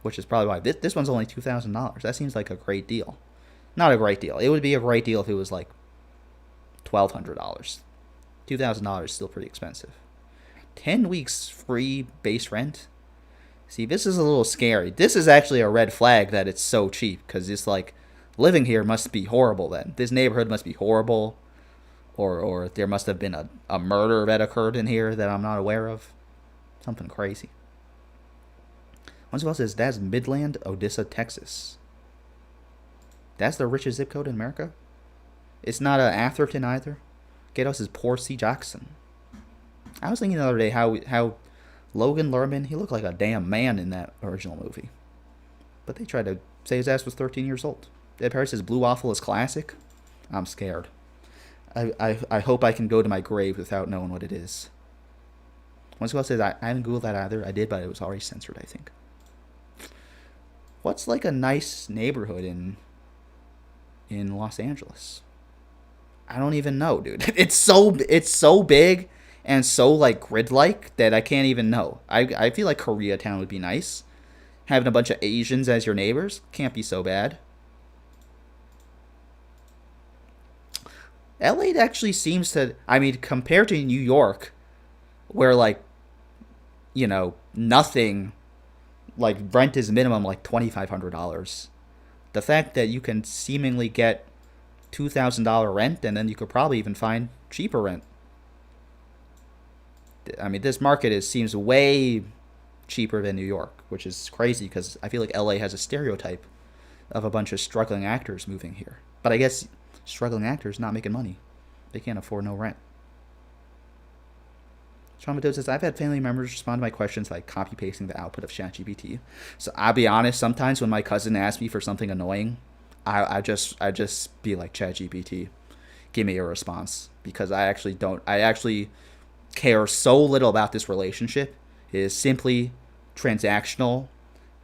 which is probably why this one's only $2,000. That seems like a great deal. Not a great deal. It would be a great deal if it was like $1,200. $2,000 is still pretty expensive. 10 weeks free base rent. See, this is a little scary. This is actually a red flag that it's so cheap, because it's like, living here must be horrible then. This neighborhood must be horrible. Or there must have been a murder that occurred in here that I'm not aware of. Something crazy. Once again says, that's Midland, Odessa, Texas. That's the richest zip code in America? It's not a Atherton either. Gatos is Poor C. Jackson. I was thinking the other day how Logan Lerman, he looked like a damn man in that original movie. But they tried to say his ass was 13 years old. Dead Parrot says Blue Waffle is classic. I'm scared. I hope I can go to my grave without knowing what it is. Once again says, I haven't Googled that either. I did, but it was already censored, I think. What's like a nice neighborhood in Los Angeles? I don't even know, dude. It's so big and so like grid-like that I can't even know. I feel like Koreatown would be nice. Having a bunch of Asians as your neighbors can't be so bad. LA actually seems to, I mean, compared to New York, where like, you know, nothing, like rent is minimum like $2,500. The fact that you can seemingly get $2,000 rent, and then you could probably even find cheaper rent. I mean, this market seems way cheaper than New York, which is crazy because I feel like LA has a stereotype of a bunch of struggling actors moving here. But I guess struggling actors not making money. They can't afford no rent. Traumatoad says, I've had family members respond to my questions by copy-pasting the output of ChatGPT. So I'll be honest, sometimes when my cousin asks me for something annoying, I just be like, ChatGPT, give me a response. Because I actually care so little about this relationship. It is simply transactional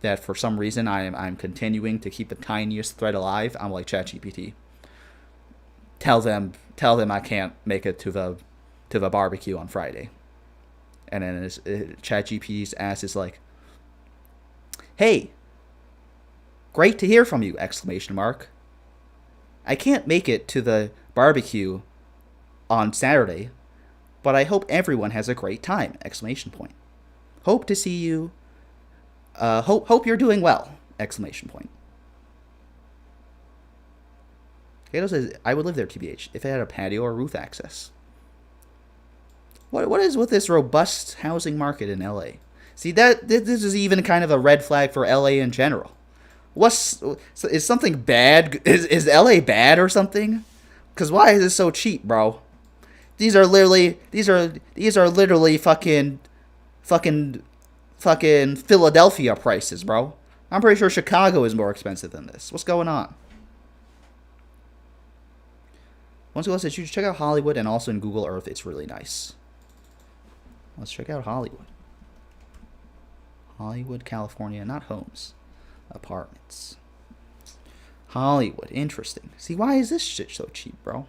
that for some reason I'm continuing to keep the tiniest thread alive. I'm like, ChatGPT, tell them I can't make it to the barbecue on Friday. And then ChatGPT's ass is like, hey, great to hear from you, exclamation mark. I can't make it to the barbecue on Saturday, but I hope everyone has a great time, exclamation point. Hope to see you. Hope you're doing well, exclamation point. Kato says, I would live there, TBH, if it had a patio or roof access. What is with this robust housing market in LA? See, this is even kind of a red flag for LA in general. Is something bad? Is LA bad or something? Because why is it so cheap, bro? These are literally fucking Philadelphia prices, bro. I'm pretty sure Chicago is more expensive than this. What's going on? Once ago says you should check out Hollywood, and also in Google Earth it's really nice. Let's check out Hollywood. Hollywood, California, not homes, apartments. Hollywood, interesting. See, why is this shit so cheap, bro?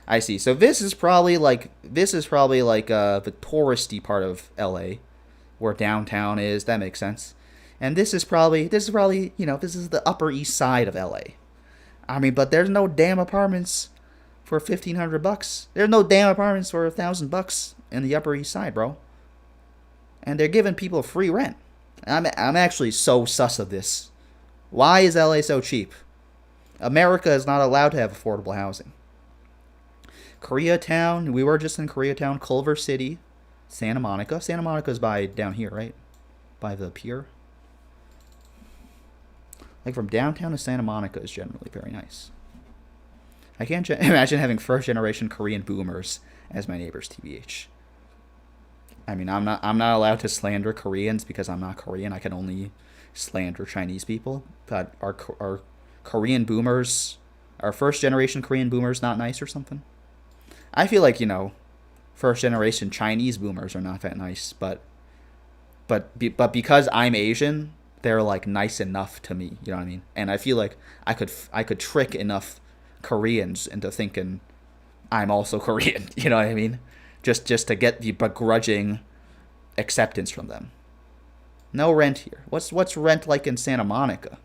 I see. So this is probably like the touristy part of LA, where downtown is. That makes sense. And this is probably this is the Upper East Side of LA. I mean, but there's no damn apartments for $1,500. There's no damn apartments for $1,000 in the Upper East Side, bro. And they're giving people free rent. I'm actually so sus of this. Why is LA so cheap? America is not allowed to have affordable housing. Koreatown, we were just in Koreatown, Culver City, Santa Monica. Santa Monica's by down here, right? By the pier. Like from downtown to Santa Monica is generally very nice. I can't imagine having first generation Korean boomers as my neighbors, TBH. I mean, I'm not allowed to slander Koreans because I'm not Korean. I can only slander Chinese people. But our Korean boomers, our first generation Korean boomers, not nice or something? I feel like, first generation Chinese boomers are not that nice, but because I'm Asian, they're like nice enough to me, you know what I mean? And I feel like I could trick enough Koreans into thinking I'm also Korean, you know what I mean? Just to get the begrudging acceptance from them. No rent here. What's rent like in Santa Monica?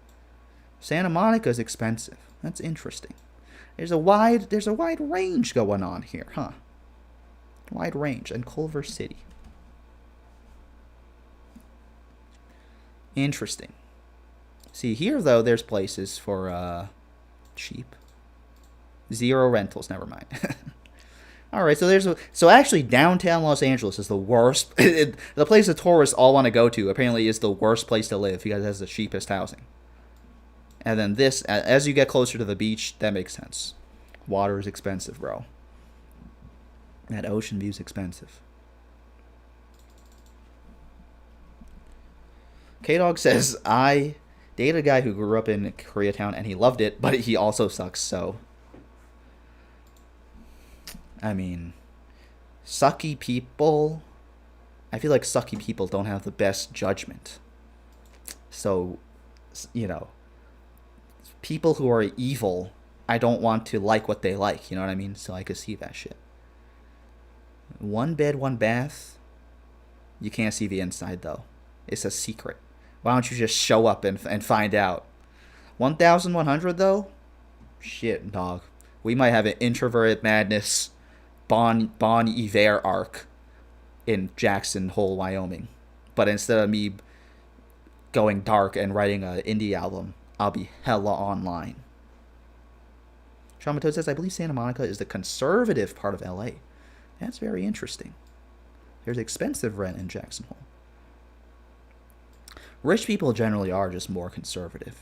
Santa Monica is expensive. That's interesting. There's a wide range going on here, huh? Wide range. And Culver City. Interesting. See, here though, there's places for cheap. Zero rentals, never mind. All right, so actually downtown Los Angeles is the worst. The place the tourists all want to go to apparently is the worst place to live because it has the cheapest housing. And then this, as you get closer to the beach, that makes sense. Water is expensive, bro. That ocean view is expensive. K-Dog says, I dated a guy who grew up in Koreatown and he loved it, but he also sucks, so... I mean, sucky people... I feel like sucky people don't have the best judgment. So, people who are evil, I don't want to like what they like, you know what I mean? So I could see that shit. 1 bed, 1 bath. You can't see the inside, though. It's a secret. Why don't you just show up and find out? 1,100, though? Shit, dog. We might have an introverted madness Bon Iver arc in Jackson Hole, Wyoming. But instead of me going dark and writing an indie album, I'll be hella online. Traumatoad says, I believe Santa Monica is the conservative part of LA. That's very interesting. There's expensive rent in Jackson Hole. Rich people generally are just more conservative.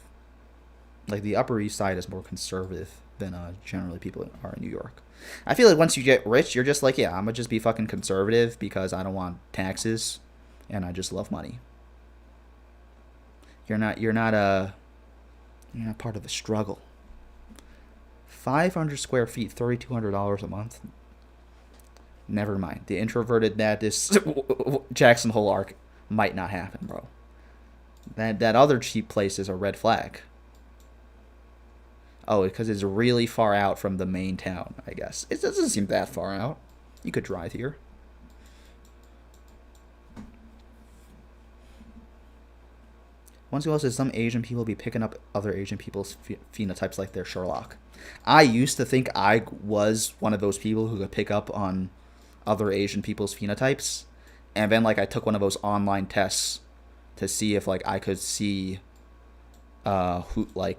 Like the Upper East Side is more conservative than generally people are in New York. I feel like once you get rich, you're just like, yeah, I'm gonna just be fucking conservative because I don't want taxes, and I just love money. You're not part of the struggle. 500 square feet, $3,200 a month. Never mind. The introverted madness Jackson Hole arc might not happen, bro. That other cheap place is a red flag. Oh, because it's really far out from the main town, I guess. It doesn't seem that far out. You could drive here. Once you says some Asian people be picking up other Asian people's phenotypes like they're Sherlock. I used to think I was one of those people who could pick up on other Asian people's phenotypes, and then like I took one of those online tests to see if like I could see who like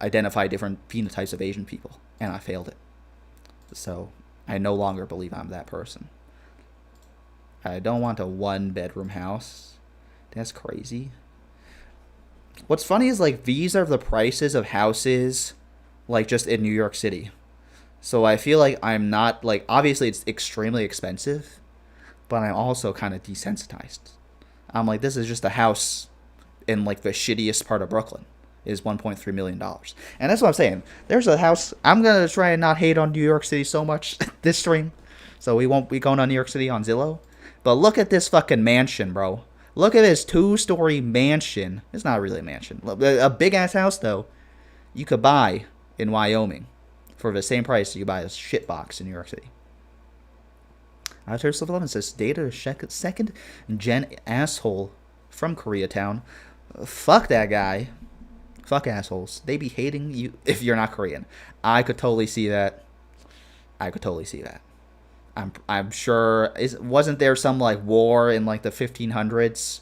identify different phenotypes of Asian people, and I failed it. So I no longer believe I'm that person. I don't want a 1-bedroom house. That's crazy. What's funny is like these are the prices of houses like just in New York City. So I feel like I'm not like, obviously it's extremely expensive, but I'm also kind of desensitized. I'm like, this is just a house in like the shittiest part of Brooklyn is $1.3 million. And that's what I'm saying. There's a house. I'm going to try and not hate on New York City so much this stream. So we won't be going on New York City on Zillow. But look at this fucking mansion, bro. Look at this 2-story mansion. It's not really a mansion. A big-ass house, though, you could buy in Wyoming for the same price you buy a shit box in New York City. Arthur 11 says, Data second gen asshole from Koreatown. Fuck that guy. Fuck assholes. They be hating you if you're not Korean. I could totally see that. I'm sure. Wasn't there some like war in like the 1500s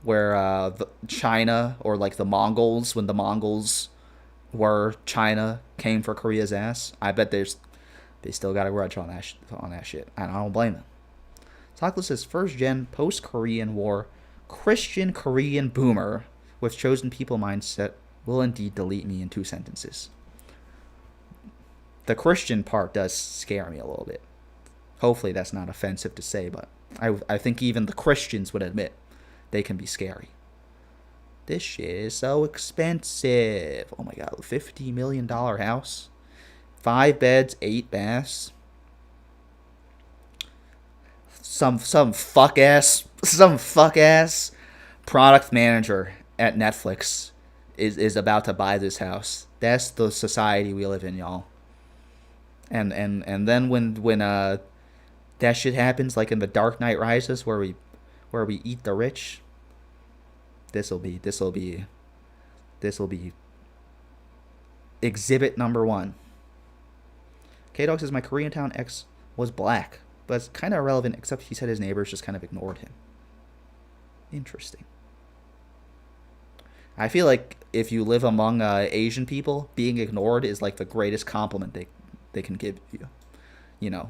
where China or like the Mongols, when the Mongols were China, came for Korea's ass? I bet they still got a grudge on that shit. And I don't blame them. Sockler says first gen post Korean War Christian Korean boomer with chosen people mindset will indeed delete me in 2 sentences. The Christian part does scare me a little bit. Hopefully that's not offensive to say, but I think even the Christians would admit they can be scary. This shit is so expensive. Oh my god, $50 million house. 5 beds, 8 baths. Some fuck ass product manager at Netflix is about to buy this house. That's the society we live in, y'all. And then when that shit happens, like in The Dark Knight Rises, where we eat the rich, this'll be exhibit number 1. K-Dog says my Koreatown ex was black, but it's kind of irrelevant except he said his neighbors just kind of ignored him. Interesting. I feel like if you live among Asian people, being ignored is like the greatest compliment they can give you. You know,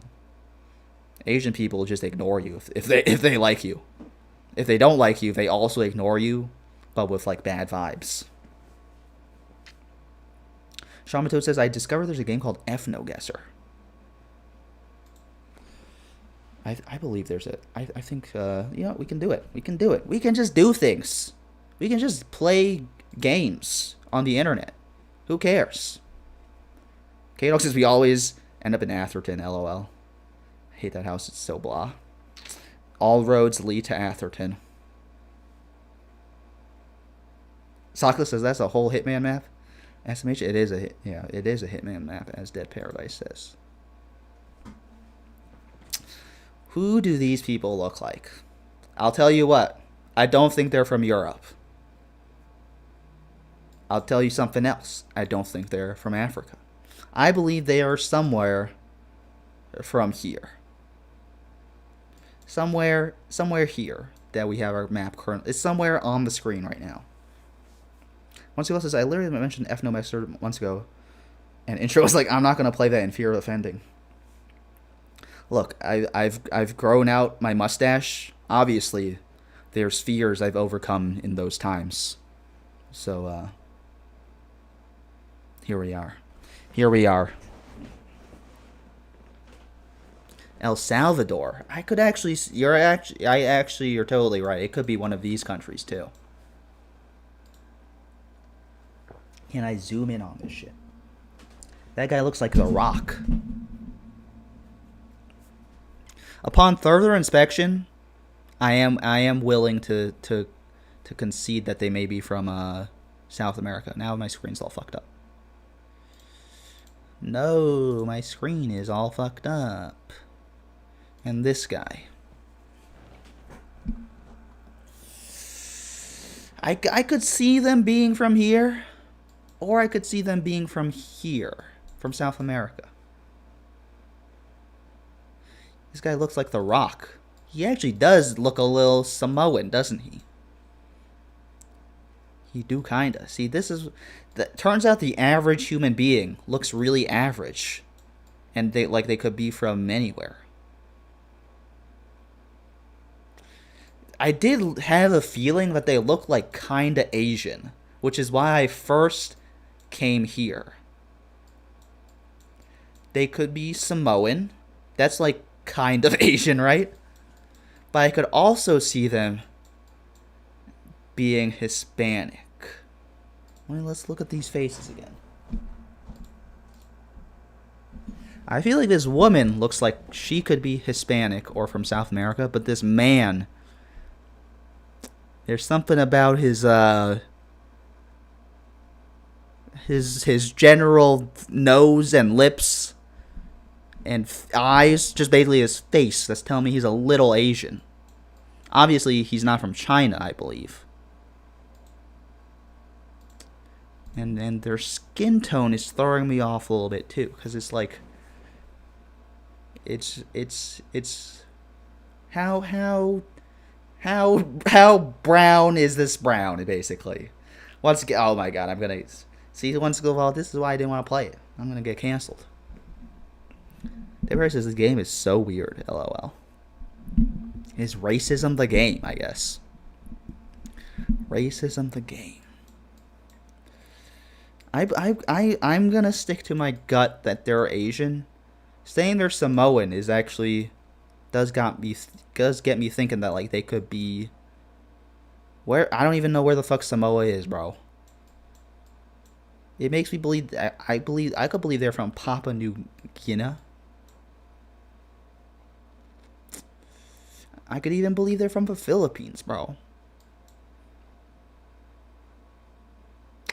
Asian people just ignore you if they like you. If they don't like you, they also ignore you, but with like bad vibes. Shamato says, I discovered there's a game called Ethnoguesser. I believe there's I think, we can do it. We can just do things. We can just play games on the internet. Who cares? K-Dog says we always end up in Atherton, LOL. I hate that house. It's so blah. All roads lead to Atherton. Sakla says that's a whole Hitman map. SMH, it is a Hitman map, as Dead Paradise says. Who do these people look like? I'll tell you what. I don't think they're from Europe. I'll tell you something else. I don't think they're from Africa. I believe they are somewhere from here. Somewhere here that we have our map currently. It's somewhere on the screen right now. Once he says, I literally mentioned Ethnoguesser months ago, and intro was like, I'm not going to play that in fear of offending. Look, I've grown out my mustache. Obviously, there's fears I've overcome in those times. So, here we are. Here we are. El Salvador. I could actually. You're totally right. It could be one of these countries too. Can I zoom in on this shit? That guy looks like The Rock. Upon further inspection, I am willing to concede that they may be from South America. Now my screen's all fucked up. No, my screen is all fucked up. And this guy. I could see them being from here, or I could see them being from here, from South America. This guy looks like The Rock. He actually does look a little Samoan, doesn't he? He do kinda. See, this is... turns out the average human being looks really average. And they could be from anywhere. I did have a feeling that they look like kinda Asian, which is why I first came here. They could be Samoan. That's like kind of Asian, right? But I could also see them being Hispanic. Well, let's look at these faces again. I feel like this woman looks like she could be Hispanic or from South America, but this man... there's something about his general nose and lips and eyes, just basically his face, that's telling me he's a little Asian. Obviously, he's not from China, I believe. And their skin tone is throwing me off a little bit too, because it's like it's how brown is this brown, basically? Oh my god, I'm gonna see once go. Well, this is why I didn't want to play it. I'm gonna get canceled. Everybody says this game is so weird. LOL. Is racism the game? I guess. Racism the game. I'm gonna stick to my gut that they're Asian. Saying they're Samoan is actually does get me thinking that like they could be where I don't even know where the fuck Samoa is, bro. It makes me believe I could believe they're from Papua New Guinea. I could even believe they're from the Philippines, bro.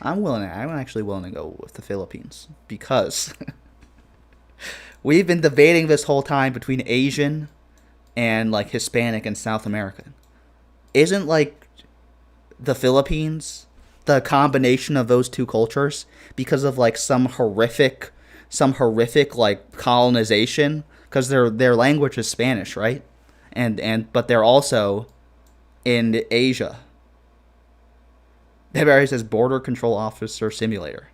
I'm actually willing to go with the Philippines because we've been debating this whole time between Asian and like Hispanic and South American. Isn't like the Philippines the combination of those two cultures because of like some horrific like colonization, because their language is Spanish, right? But they're also in Asia. Everybody says Border Control Officer Simulator.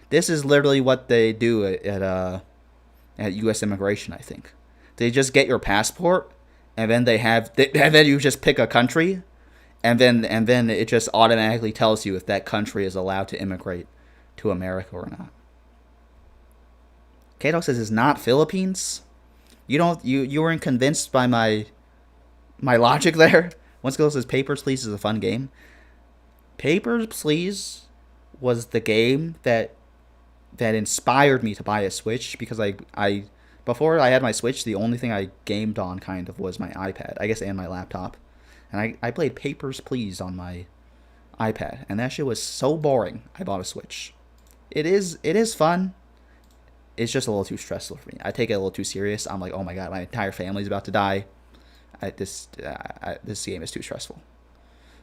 This is literally what they do at U.S. Immigration, I think. They just get your passport, and then and then you just pick a country, and then it just automatically tells you if that country is allowed to immigrate to America or not. K-Dog says it's not Philippines. You weren't convinced by my logic there. Once Girl says Papers, Please is a fun game. Papers, Please was the game that inspired me to buy a Switch, because I before I had my Switch, the only thing I gamed on kind of was my iPad, I guess, and my laptop. And I played Papers, Please on my iPad, and that shit was so boring, I bought a Switch. It is fun. It's just a little too stressful for me. I take it a little too serious. I'm like, oh my god, my entire family's about to die. This game is too stressful.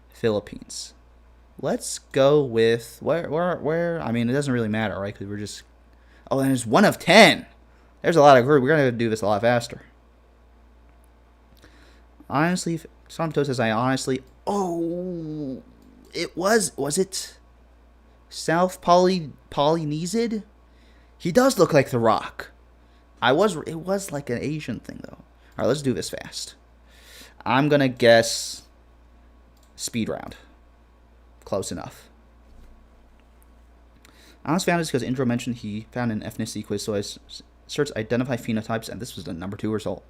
Philippines. Let's go with where? I mean, it doesn't really matter, right? Because we're just... Oh, and there's 1 of 10. There's a lot of group. We're gonna do this a lot faster. Honestly, Samto says, I honestly... Oh, it was it South Polynesian? He does look like The Rock. It was like an Asian thing, though. Alright, let's do this fast. I'm gonna guess speed round. Close enough. I was found this because Indra mentioned he found an ethnicity quiz, so I searched identify phenotypes, and this was the number 2 result.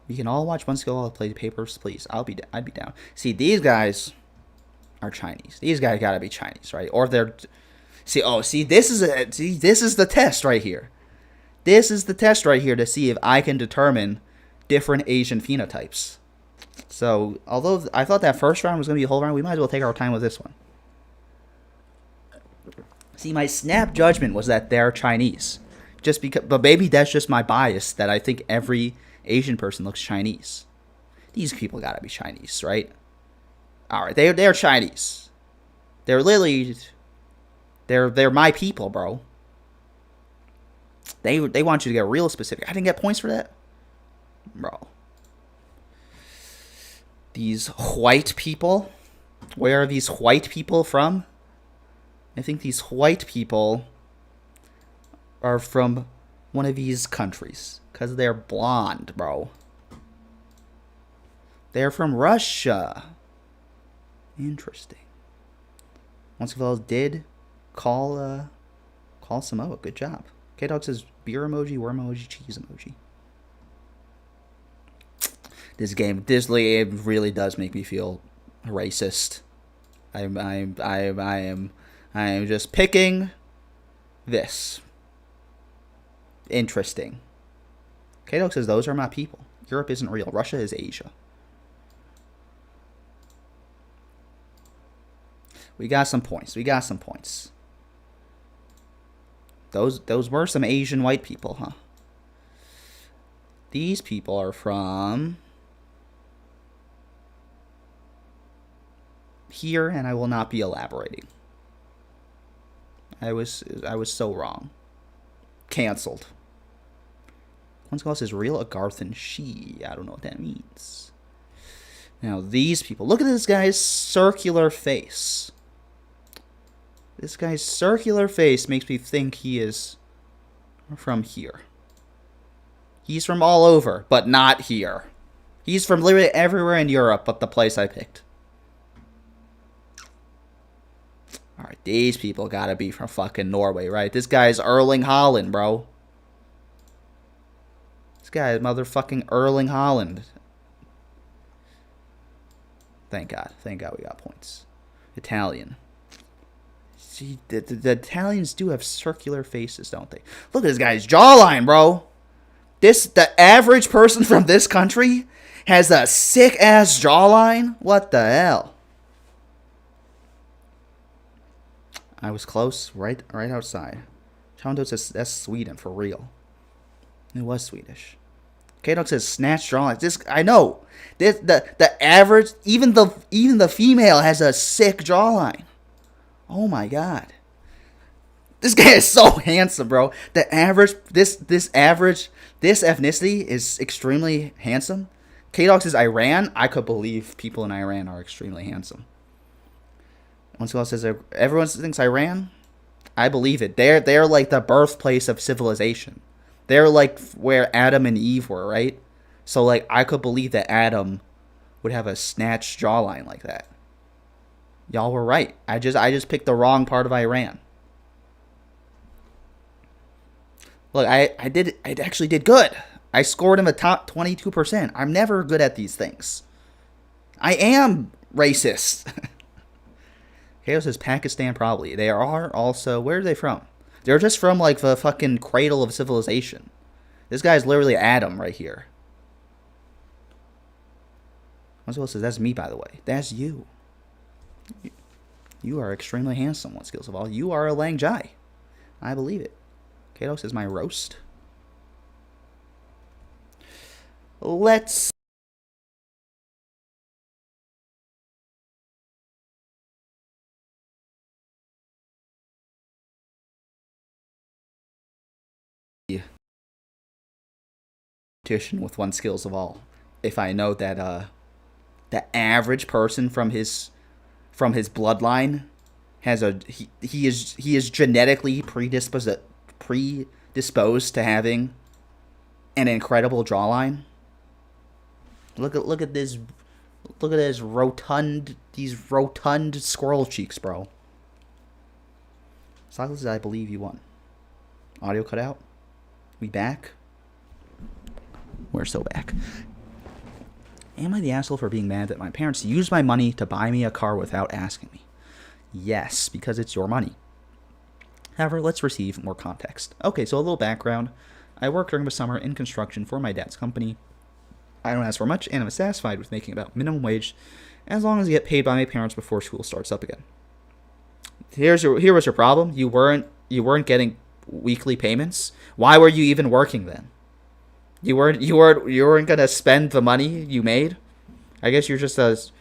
We can all watch one skill while play papers, please. I'd be down. See, these guys are Chinese. These guys gotta be Chinese, right? Or they're this is the test right here. This is the test right here to see if I can determine different Asian phenotypes. So, although I thought that first round was going to be a whole round, we might as well take our time with this one. See, my snap judgment was that they're Chinese. Just because, but maybe that's just my bias that I think every Asian person looks Chinese. These people gotta be Chinese, right? Alright, they're Chinese. They're literally... They're my people, bro. They want you to get real specific. I didn't get points for that? Bro. These white people? Where are these white people from? I think these white people are from one of these countries. Because they're blonde, bro. They're from Russia. Interesting. Once Gonzalez did call Samoa. Good job. K-Dog says beer emoji, worm emoji, cheese emoji. This game really does make me feel racist. I am just picking this. Interesting. K-Dog says those are my people. Europe isn't real. Russia is Asia. We got some points. Those were some Asian white people, huh? These people are from here, and I will not be elaborating. I was so wrong. Cancelled. One's is real Agarthan she. I don't know what that means. Now these people. Look at this guy's circular face. This guy's circular face makes me think he is from here. He's from all over, but not here. He's from literally everywhere in Europe but the place I picked. Alright, these people gotta be from fucking Norway, right? This guy's Erling Haaland, bro. This guy is motherfucking Erling Haaland. Thank God. Thank God we got points. Italian. See, the Italians do have circular faces, don't they? Look at this guy's jawline, bro. The average person from this country has a sick-ass jawline? What the hell? I was close. Right outside. Chondo says that's Sweden, for real. It was Swedish. K-Dog says snatch jawline. This, I know. The average, even the female has a sick jawline. Oh my god. This guy is so handsome, bro. The average, this ethnicity is extremely handsome. K-Dog says Iran. I could believe people in Iran are extremely handsome. Once says everyone thinks Iran. I believe it. They're like the birthplace of civilization. They're like where Adam and Eve were, right? So like I could believe that Adam would have a snatched jawline like that. Y'all were right. I just picked the wrong part of Iran. Look, I actually did good. I scored in the top 22%. I'm never good at these things. I am racist. Kato says Pakistan probably. They are also, where are they from? They're just from like the fucking cradle of civilization. This guy's literally Adam right here. One says that's me, by the way. That's you. You are extremely handsome, one skills of all. You are a Lang Jai. I believe it. Kato says my roast. Let's with one skills of all. If I know that the average person from his bloodline has he is genetically predisposed to having an incredible jawline. Look at this these rotund squirrel cheeks, bro. Silas, I believe you won. Audio cut out. We back? We're so back. Am I the asshole for being mad that my parents used my money to buy me a car without asking me? Yes, because it's your money. However, let's receive more context. Okay, so a little background. I work during the summer in construction for my dad's company. I don't ask for much, and I'm satisfied with making about minimum wage as long as I get paid by my parents before school starts up again. Here was your problem. You weren't getting weekly payments. Why were you even working then? You weren't gonna spend the money you made. I guess you're just addicted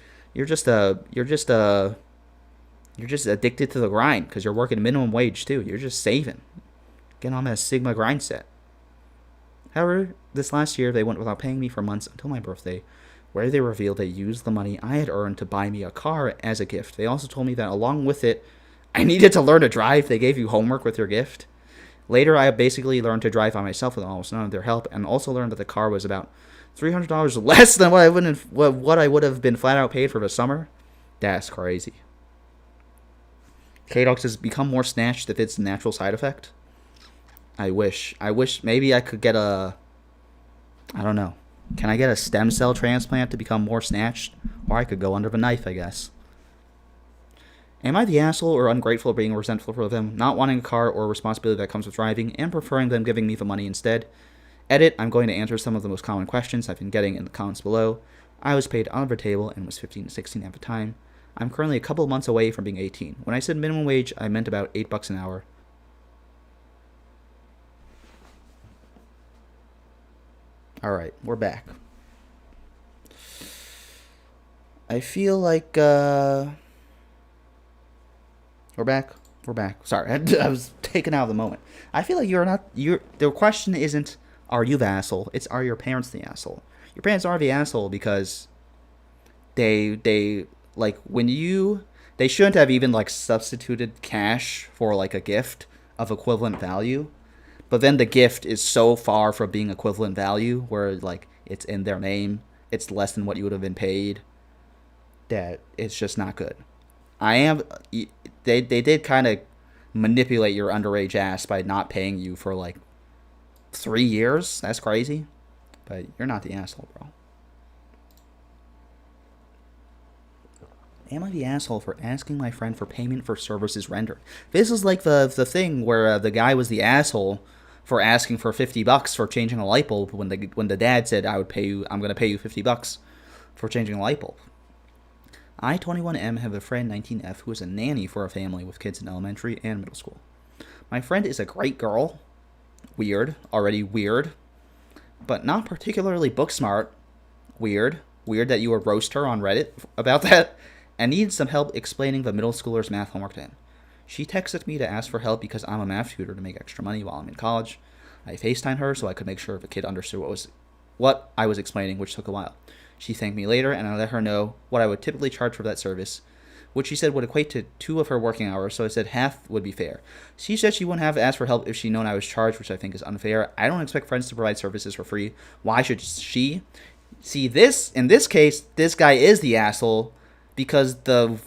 to the grind because you're working minimum wage too. You're just saving, getting on that Sigma grind set. However, this last year they went without paying me for months until my birthday, where they revealed they used the money I had earned to buy me a car as a gift. They also told me that along with it, I needed to learn to drive. They gave you homework with your gift. Later, I basically learned to drive by myself with almost none of their help, and also learned that the car was about $300 less than what I would have been flat out paid for the summer. That's crazy. K-Dogs has become more snatched if it's a natural side effect. I wish maybe I could get I don't know. Can I get a stem cell transplant to become more snatched? Or I could go under the knife, I guess. Am I the asshole or ungrateful or being resentful for them not wanting a car or responsibility that comes with driving and preferring them giving me the money instead? Edit, I'm going to answer some of the most common questions I've been getting in the comments below. I was paid under the table and was 15 to 16 at the time. I'm currently a couple months away from being 18. When I said minimum wage, I meant about $8 an hour. Alright, we're back. I feel like, We're back. Sorry, I was taken out of the moment. I feel like the question isn't, are you the asshole? It's, are your parents the asshole? Your parents are the asshole because they shouldn't have even, like, substituted cash for, like, a gift of equivalent value. But then the gift is so far from being equivalent value, where, like, it's in their name, it's less than what you would have been paid, that it's just not good. They did kind of manipulate your underage ass by not paying you for, like, 3 years. That's crazy. But you're not the asshole, bro. Am I the asshole for asking my friend for payment for services rendered? This is like the thing where the guy was the asshole for asking for $50 for changing a light bulb when the dad said, I'm going to pay you $50 for changing a light bulb. I, 21M, have a friend, 19F, who is a nanny for a family with kids in elementary and middle school. My friend is a great girl. Already weird. But not particularly book smart. Weird that you would roast her on Reddit about that. And needs some help explaining the middle schooler's math homework to him. She texted me to ask for help because I'm a math tutor to make extra money while I'm in college. I FaceTimed her so I could make sure the kid understood what I was explaining, which took a while. She thanked me later, and I let her know what I would typically charge for that service, which she said would equate to 2 of her working hours, so I said half would be fair. She said she wouldn't have asked for help if she'd known I was charged, which I think is unfair. I don't expect friends to provide services for free. Why should she? See, in this case, this guy is the asshole because the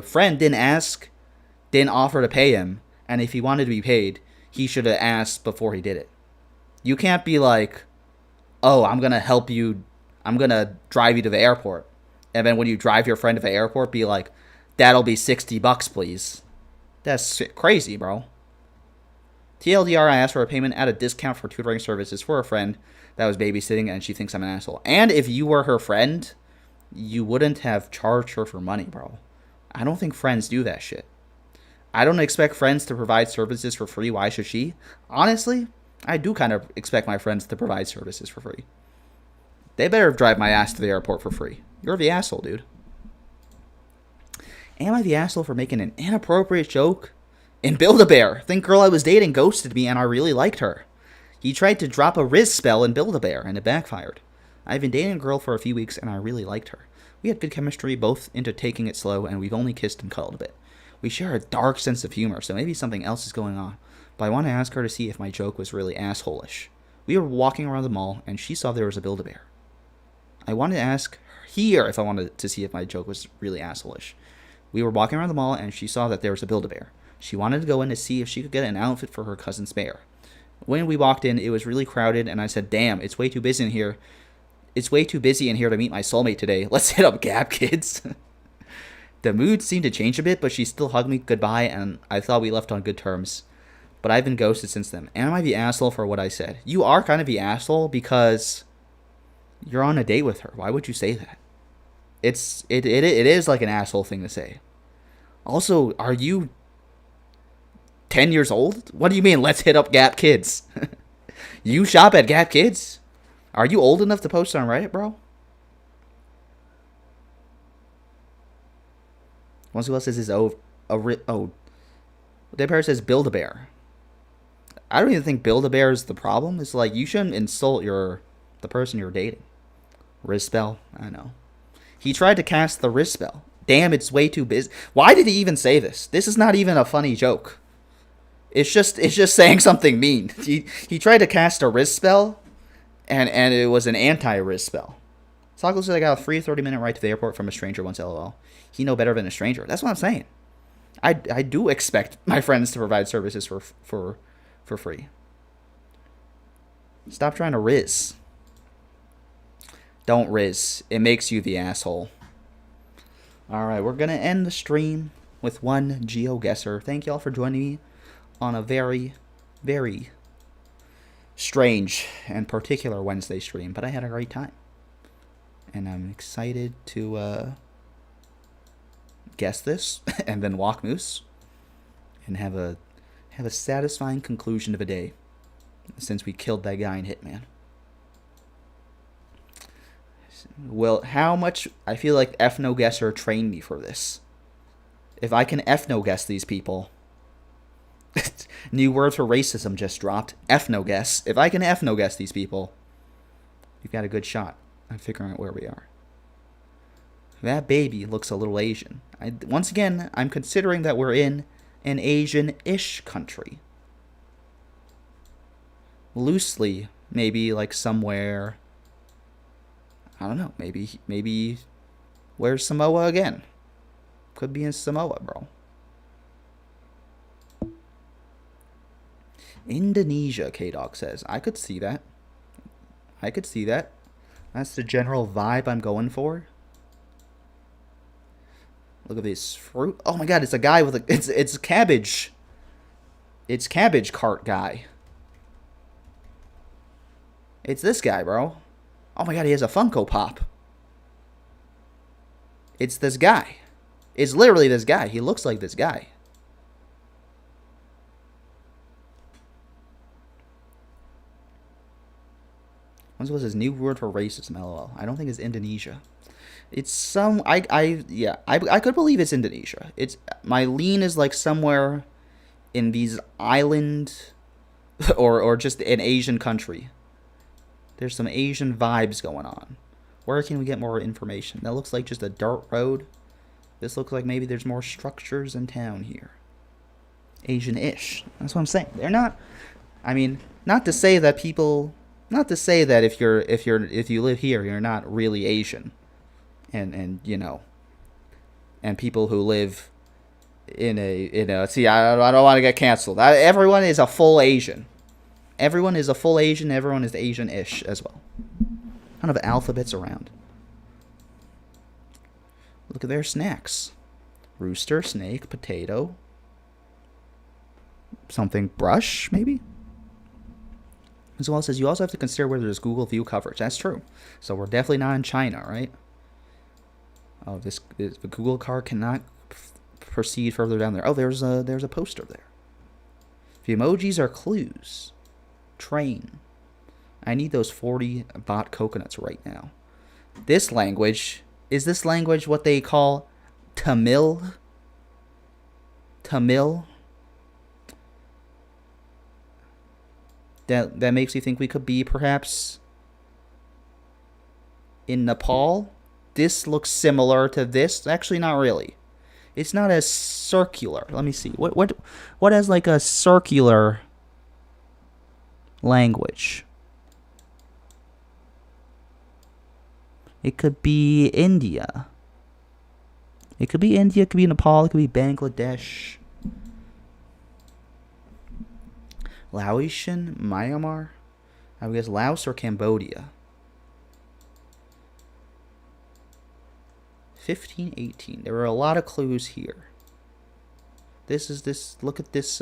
friend didn't offer to pay him, and if he wanted to be paid, he should have asked before he did it. You can't be like, oh, I'm going to help you, I'm going to drive you to the airport. And then when you drive your friend to the airport, be like, that'll be $60, please. That's crazy, bro. TLDR, I asked for a payment at a discount for tutoring services for a friend that was babysitting, and she thinks I'm an asshole. And if you were her friend, you wouldn't have charged her for money, bro. I don't think friends do that shit. I don't expect friends to provide services for free. Why should she? Honestly, I do kind of expect my friends to provide services for free. They better drive my ass to the airport for free. You're the asshole, dude. Am I the asshole for making an inappropriate joke? In Build-A-Bear, think girl I was dating ghosted me and I really liked her. He tried to drop a Riz spell in Build-A-Bear and it backfired. I've been dating a girl for a few weeks and I really liked her. We had good chemistry, both into taking it slow, and we've only kissed and cuddled a bit. We share a dark sense of humor, so maybe something else is going on. But I want to ask her to see if my joke was really asshole-ish. We were walking around the mall and she saw there was a Build-A-Bear. I wanted to ask her if I wanted to see if my joke was really asshole-ish. We were walking around the mall and she saw that there was a Build-A-Bear. She wanted to go in to see if she could get an outfit for her cousin's bear. When we walked in, it was really crowded, and I said, damn, it's way too busy in here. It's way too busy in here to meet my soulmate today. Let's hit up Gap Kids. The mood seemed to change a bit, but she still hugged me goodbye, and I thought we left on good terms. But I've been ghosted since then. Am I the asshole for what I said? You are kind of the asshole because you're on a date with her. Why would you say that? It is like an asshole thing to say. Also, are you 10 years old? What do you mean, let's hit up Gap Kids? You shop at Gap Kids? Are you old enough to post on Reddit, bro? Once who else says Dead Parrot says Build-A-Bear. I don't even think Build-A-Bear is the problem. It's like, you shouldn't insult the person you're dating. Wrist spell? I know. He tried to cast the wrist spell. Damn, it's way too busy. Why did he even say this? This is not even a funny joke. It's just saying something mean. He tried to cast a wrist spell, and it was an anti-wrist spell. Socko says I got a free 30-minute ride to the airport from a stranger once, lol. He know better than a stranger. That's what I'm saying. I do expect my friends to provide services for free. Stop trying to riz. Don't riz. It makes you the asshole. Alright, we're going to end the stream with one GeoGuessr. Thank y'all for joining me on a very, very strange and particular Wednesday stream. But I had a great time. And I'm excited to guess this and then walk Moose and have a satisfying conclusion of a day since we killed that guy in Hitman. Well, how much I feel like Ethno-Guesser trained me for this. If I can ethno-guess these people. New word for racism just dropped. Ethno-guess. If I can ethno-guess these people, you've got a good shot at figuring out where we are. That baby looks a little Asian. Once again, I'm considering that we're in an Asian-ish country. Loosely, maybe like somewhere, I don't know, maybe where's Samoa again? Could be in Samoa, bro. Indonesia, K-Dog says. I could see that. That's the general vibe I'm going for. Look at this fruit. Oh my god, it's a guy with a... It's cabbage. It's cabbage cart guy. It's this guy, bro. Oh my god, he has a Funko Pop. It's this guy. It's literally this guy. He looks like this guy. What was his new word for racism? LOL. I don't think it's Indonesia. It's some... I could believe it's Indonesia. It's... My lean is like somewhere in these island... or just an Asian country. There's some Asian vibes going on. Where can we get more information? That looks like just a dirt road. This looks like maybe there's more structures in town here. Asian-ish. That's what I'm saying. They're not... I mean, not to say that people... Not to say that if you live here, you're not really Asian. And you know... And people who live in a... See, I don't want to get canceled. Everyone is a full Asian. Everyone is a full Asian. Everyone is Asian-ish as well. Kind of alphabets around. Look at their snacks. Rooster, snake, potato. Something brush, maybe? As well says, you also have to consider whether there's Google View coverage. That's true. So we're definitely not in China, right? Oh, the Google car cannot proceed further down there. Oh, there's a poster there. The emojis are clues. Train. I need those 40 bot coconuts right now. This language, is this language what they call Tamil? Tamil? That makes you think we could be perhaps in Nepal? This looks similar to this. Actually, not really. It's not as circular. Let me see. What has like a circular language? It could be India. It could be India. It could be Nepal. It could be Bangladesh. Laotian, Myanmar? I would guess Laos or Cambodia. 1518. There were a lot of clues here. Look at this,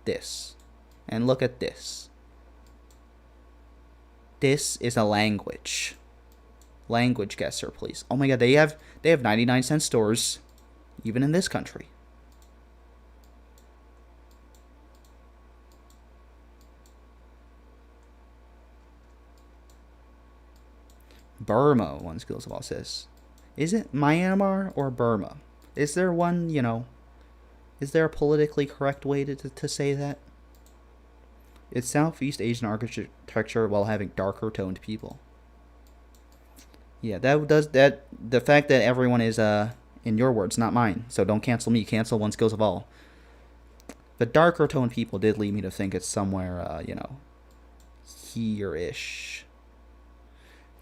this. And look at this. This is a language. Language guesser, please. Oh my god, they have 99-cent stores, even in this country. Burma, one skills of all says. Is it Myanmar or Burma? Is there one, is there a politically correct way to say that? It's Southeast Asian architecture while having darker toned people. Yeah, the fact that everyone is, in your words, not mine, so don't cancel me, cancel one skills of all. The darker toned people did lead me to think it's somewhere, here-ish.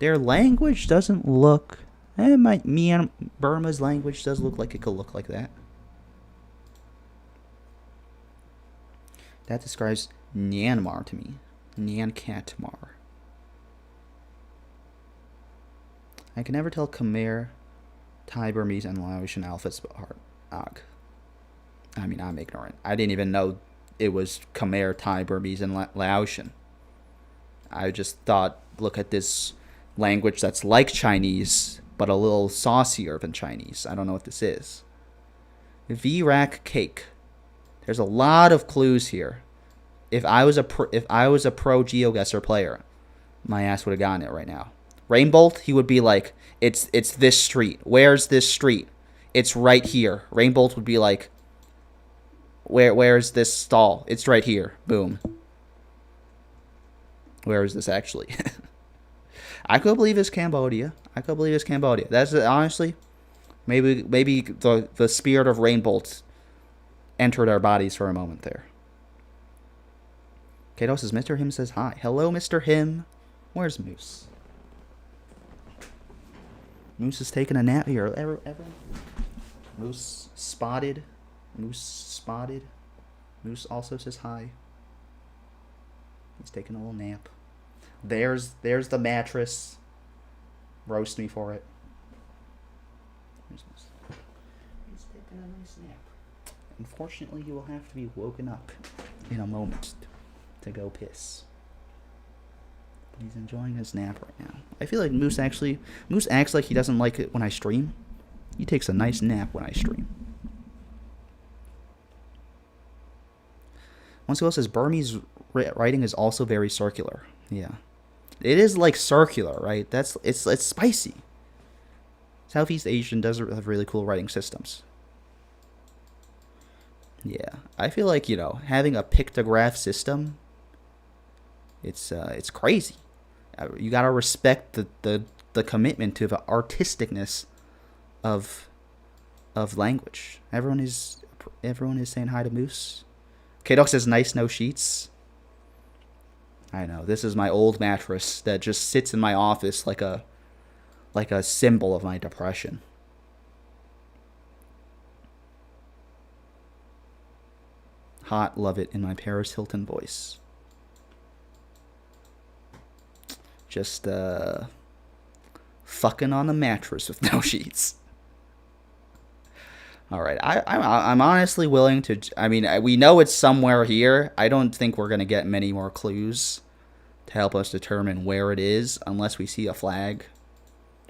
Their language doesn't look... Burma's language does look like it could look like that. That describes Myanmar to me. Nyankatmar. I can never tell Khmer, Thai, Burmese, and Laotian alphabets apart. I mean, I'm ignorant. I didn't even know it was Khmer, Thai, Burmese, and Laotian. I just thought, look at this language that's like Chinese, but a little saucier than Chinese. I don't know what this is. Vrak cake. There's a lot of clues here. If I was a pro GeoGuessr player, my ass would have gotten it right now. Rainbolt, he would be like, it's this street. Where's this street? It's right here. Rainbolt would be like, where's this stall? It's right here. Boom. Where is this actually? I could believe it's Cambodia. That's honestly, maybe the spirit of Rainbolt entered our bodies for a moment there. Kato says, Mr. Him says hi. Hello, Mr. Him. Where's Moose? Moose is taking a nap here. Everyone? Moose spotted. Moose also says hi. He's taking a little nap. There's the mattress. Roast me for it. He's taking a nice nap. Unfortunately, he will have to be woken up in a moment to go piss. But he's enjoying his nap right now. I feel like Moose acts like he doesn't like it when I stream. He takes a nice nap when I stream. Once ago says Burmese writing is also very circular. Yeah. It is like circular, right? It's spicy. Southeast Asian does have really cool writing systems. Yeah. I feel like, having a pictograph system, it's crazy. You gotta respect the commitment to the artisticness of language. Everyone is saying hi to Moose. K-Dog says nice no sheets. I know, this is my old mattress that just sits in my office like a symbol of my depression. Hot, love it in my Paris Hilton voice. Just fucking on the mattress with no sheets. All right, I'm honestly willing to. I mean, we know it's somewhere here. I don't think we're gonna get many more clues to help us determine where it is, unless we see a flag,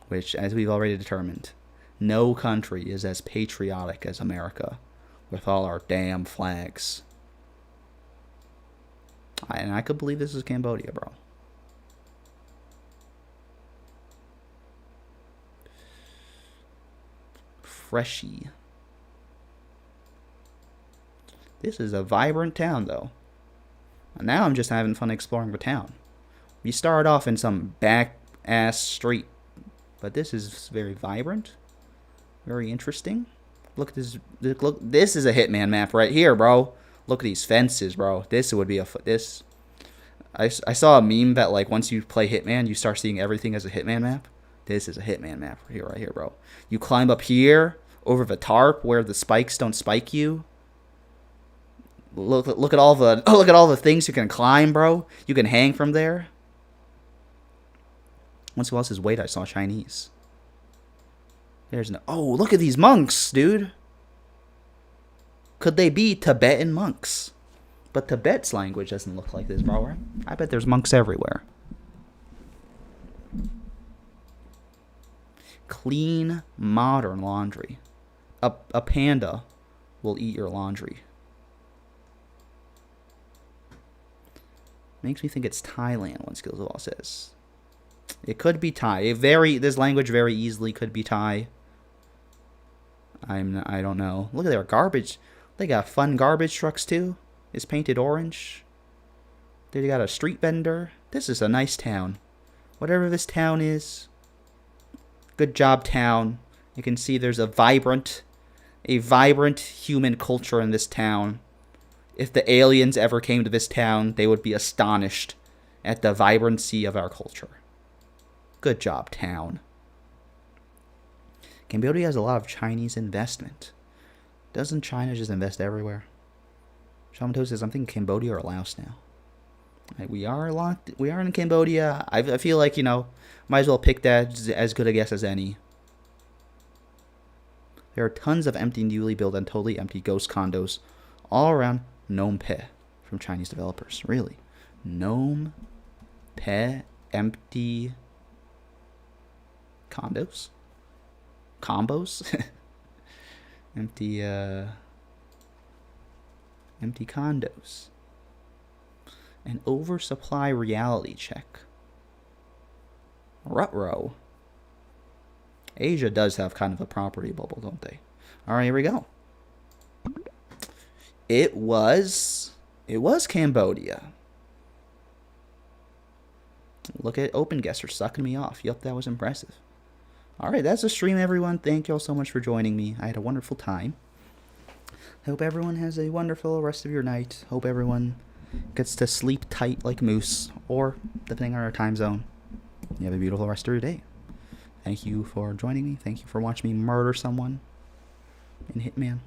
which, as we've already determined, no country is as patriotic as America, with all our damn flags. And I could believe this is Cambodia, bro. Freshie. This is a vibrant town, though. Now I'm just having fun exploring the town. We start off in some back-ass street, but this is very vibrant, very interesting. Look at this. Look, this is a Hitman map right here, bro. Look at these fences, bro. This would be I saw a meme that, like, once you play Hitman, you start seeing everything as a Hitman map. This is a Hitman map right here, bro. You climb up here over the tarp where the spikes don't spike you. Look at all the look at all the things you can climb, bro. You can hang from there. Once who else's weight I saw Chinese. There's no. Oh, look at these monks, dude. Could they be Tibetan monks? But Tibet's language doesn't look like this, bro. I bet there's monks everywhere. Clean, modern laundry. A panda will eat your laundry. Makes me think it's Thailand, one skills wall says. It could be Thai. This language very easily could be Thai. I don't know. Look at their garbage. They got fun garbage trucks too. It's painted orange. They got a street vendor. This is a nice town. Whatever this town is. Good job, town. You can see there's a vibrant human culture in this town. If the aliens ever came to this town, they would be astonished at the vibrancy of our culture. Good job, town. Cambodia has a lot of Chinese investment. Doesn't China just invest everywhere? Shamato says, I'm thinking Cambodia or Laos now. Right, we are in Cambodia. I feel like, might as well pick that as good a guess as any. There are tons of empty, newly built, and totally empty ghost condos all around Phnom Penh from Chinese developers. Really? Phnom Penh empty condos? Combos? empty condos. An oversupply reality check. Rutrow. Asia does have kind of a property bubble, don't they? Alright, here we go. It was Cambodia. Look at Open Guesser sucking me off. Yup, that was impressive. Alright, that's the stream, everyone. Thank you all so much for joining me. I had a wonderful time. Hope everyone has a wonderful rest of your night. Hope everyone gets to sleep tight like moose, or depending on our time zone, you have a beautiful rest of your day. Thank you for joining me. Thank you for watching me murder someone in Hitman.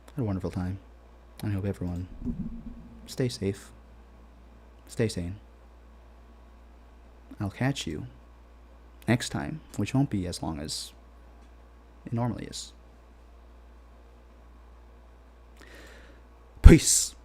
I had a wonderful time. I hope everyone stay safe, stay sane. I'll catch you next time, which won't be as long as it normally is. Peace.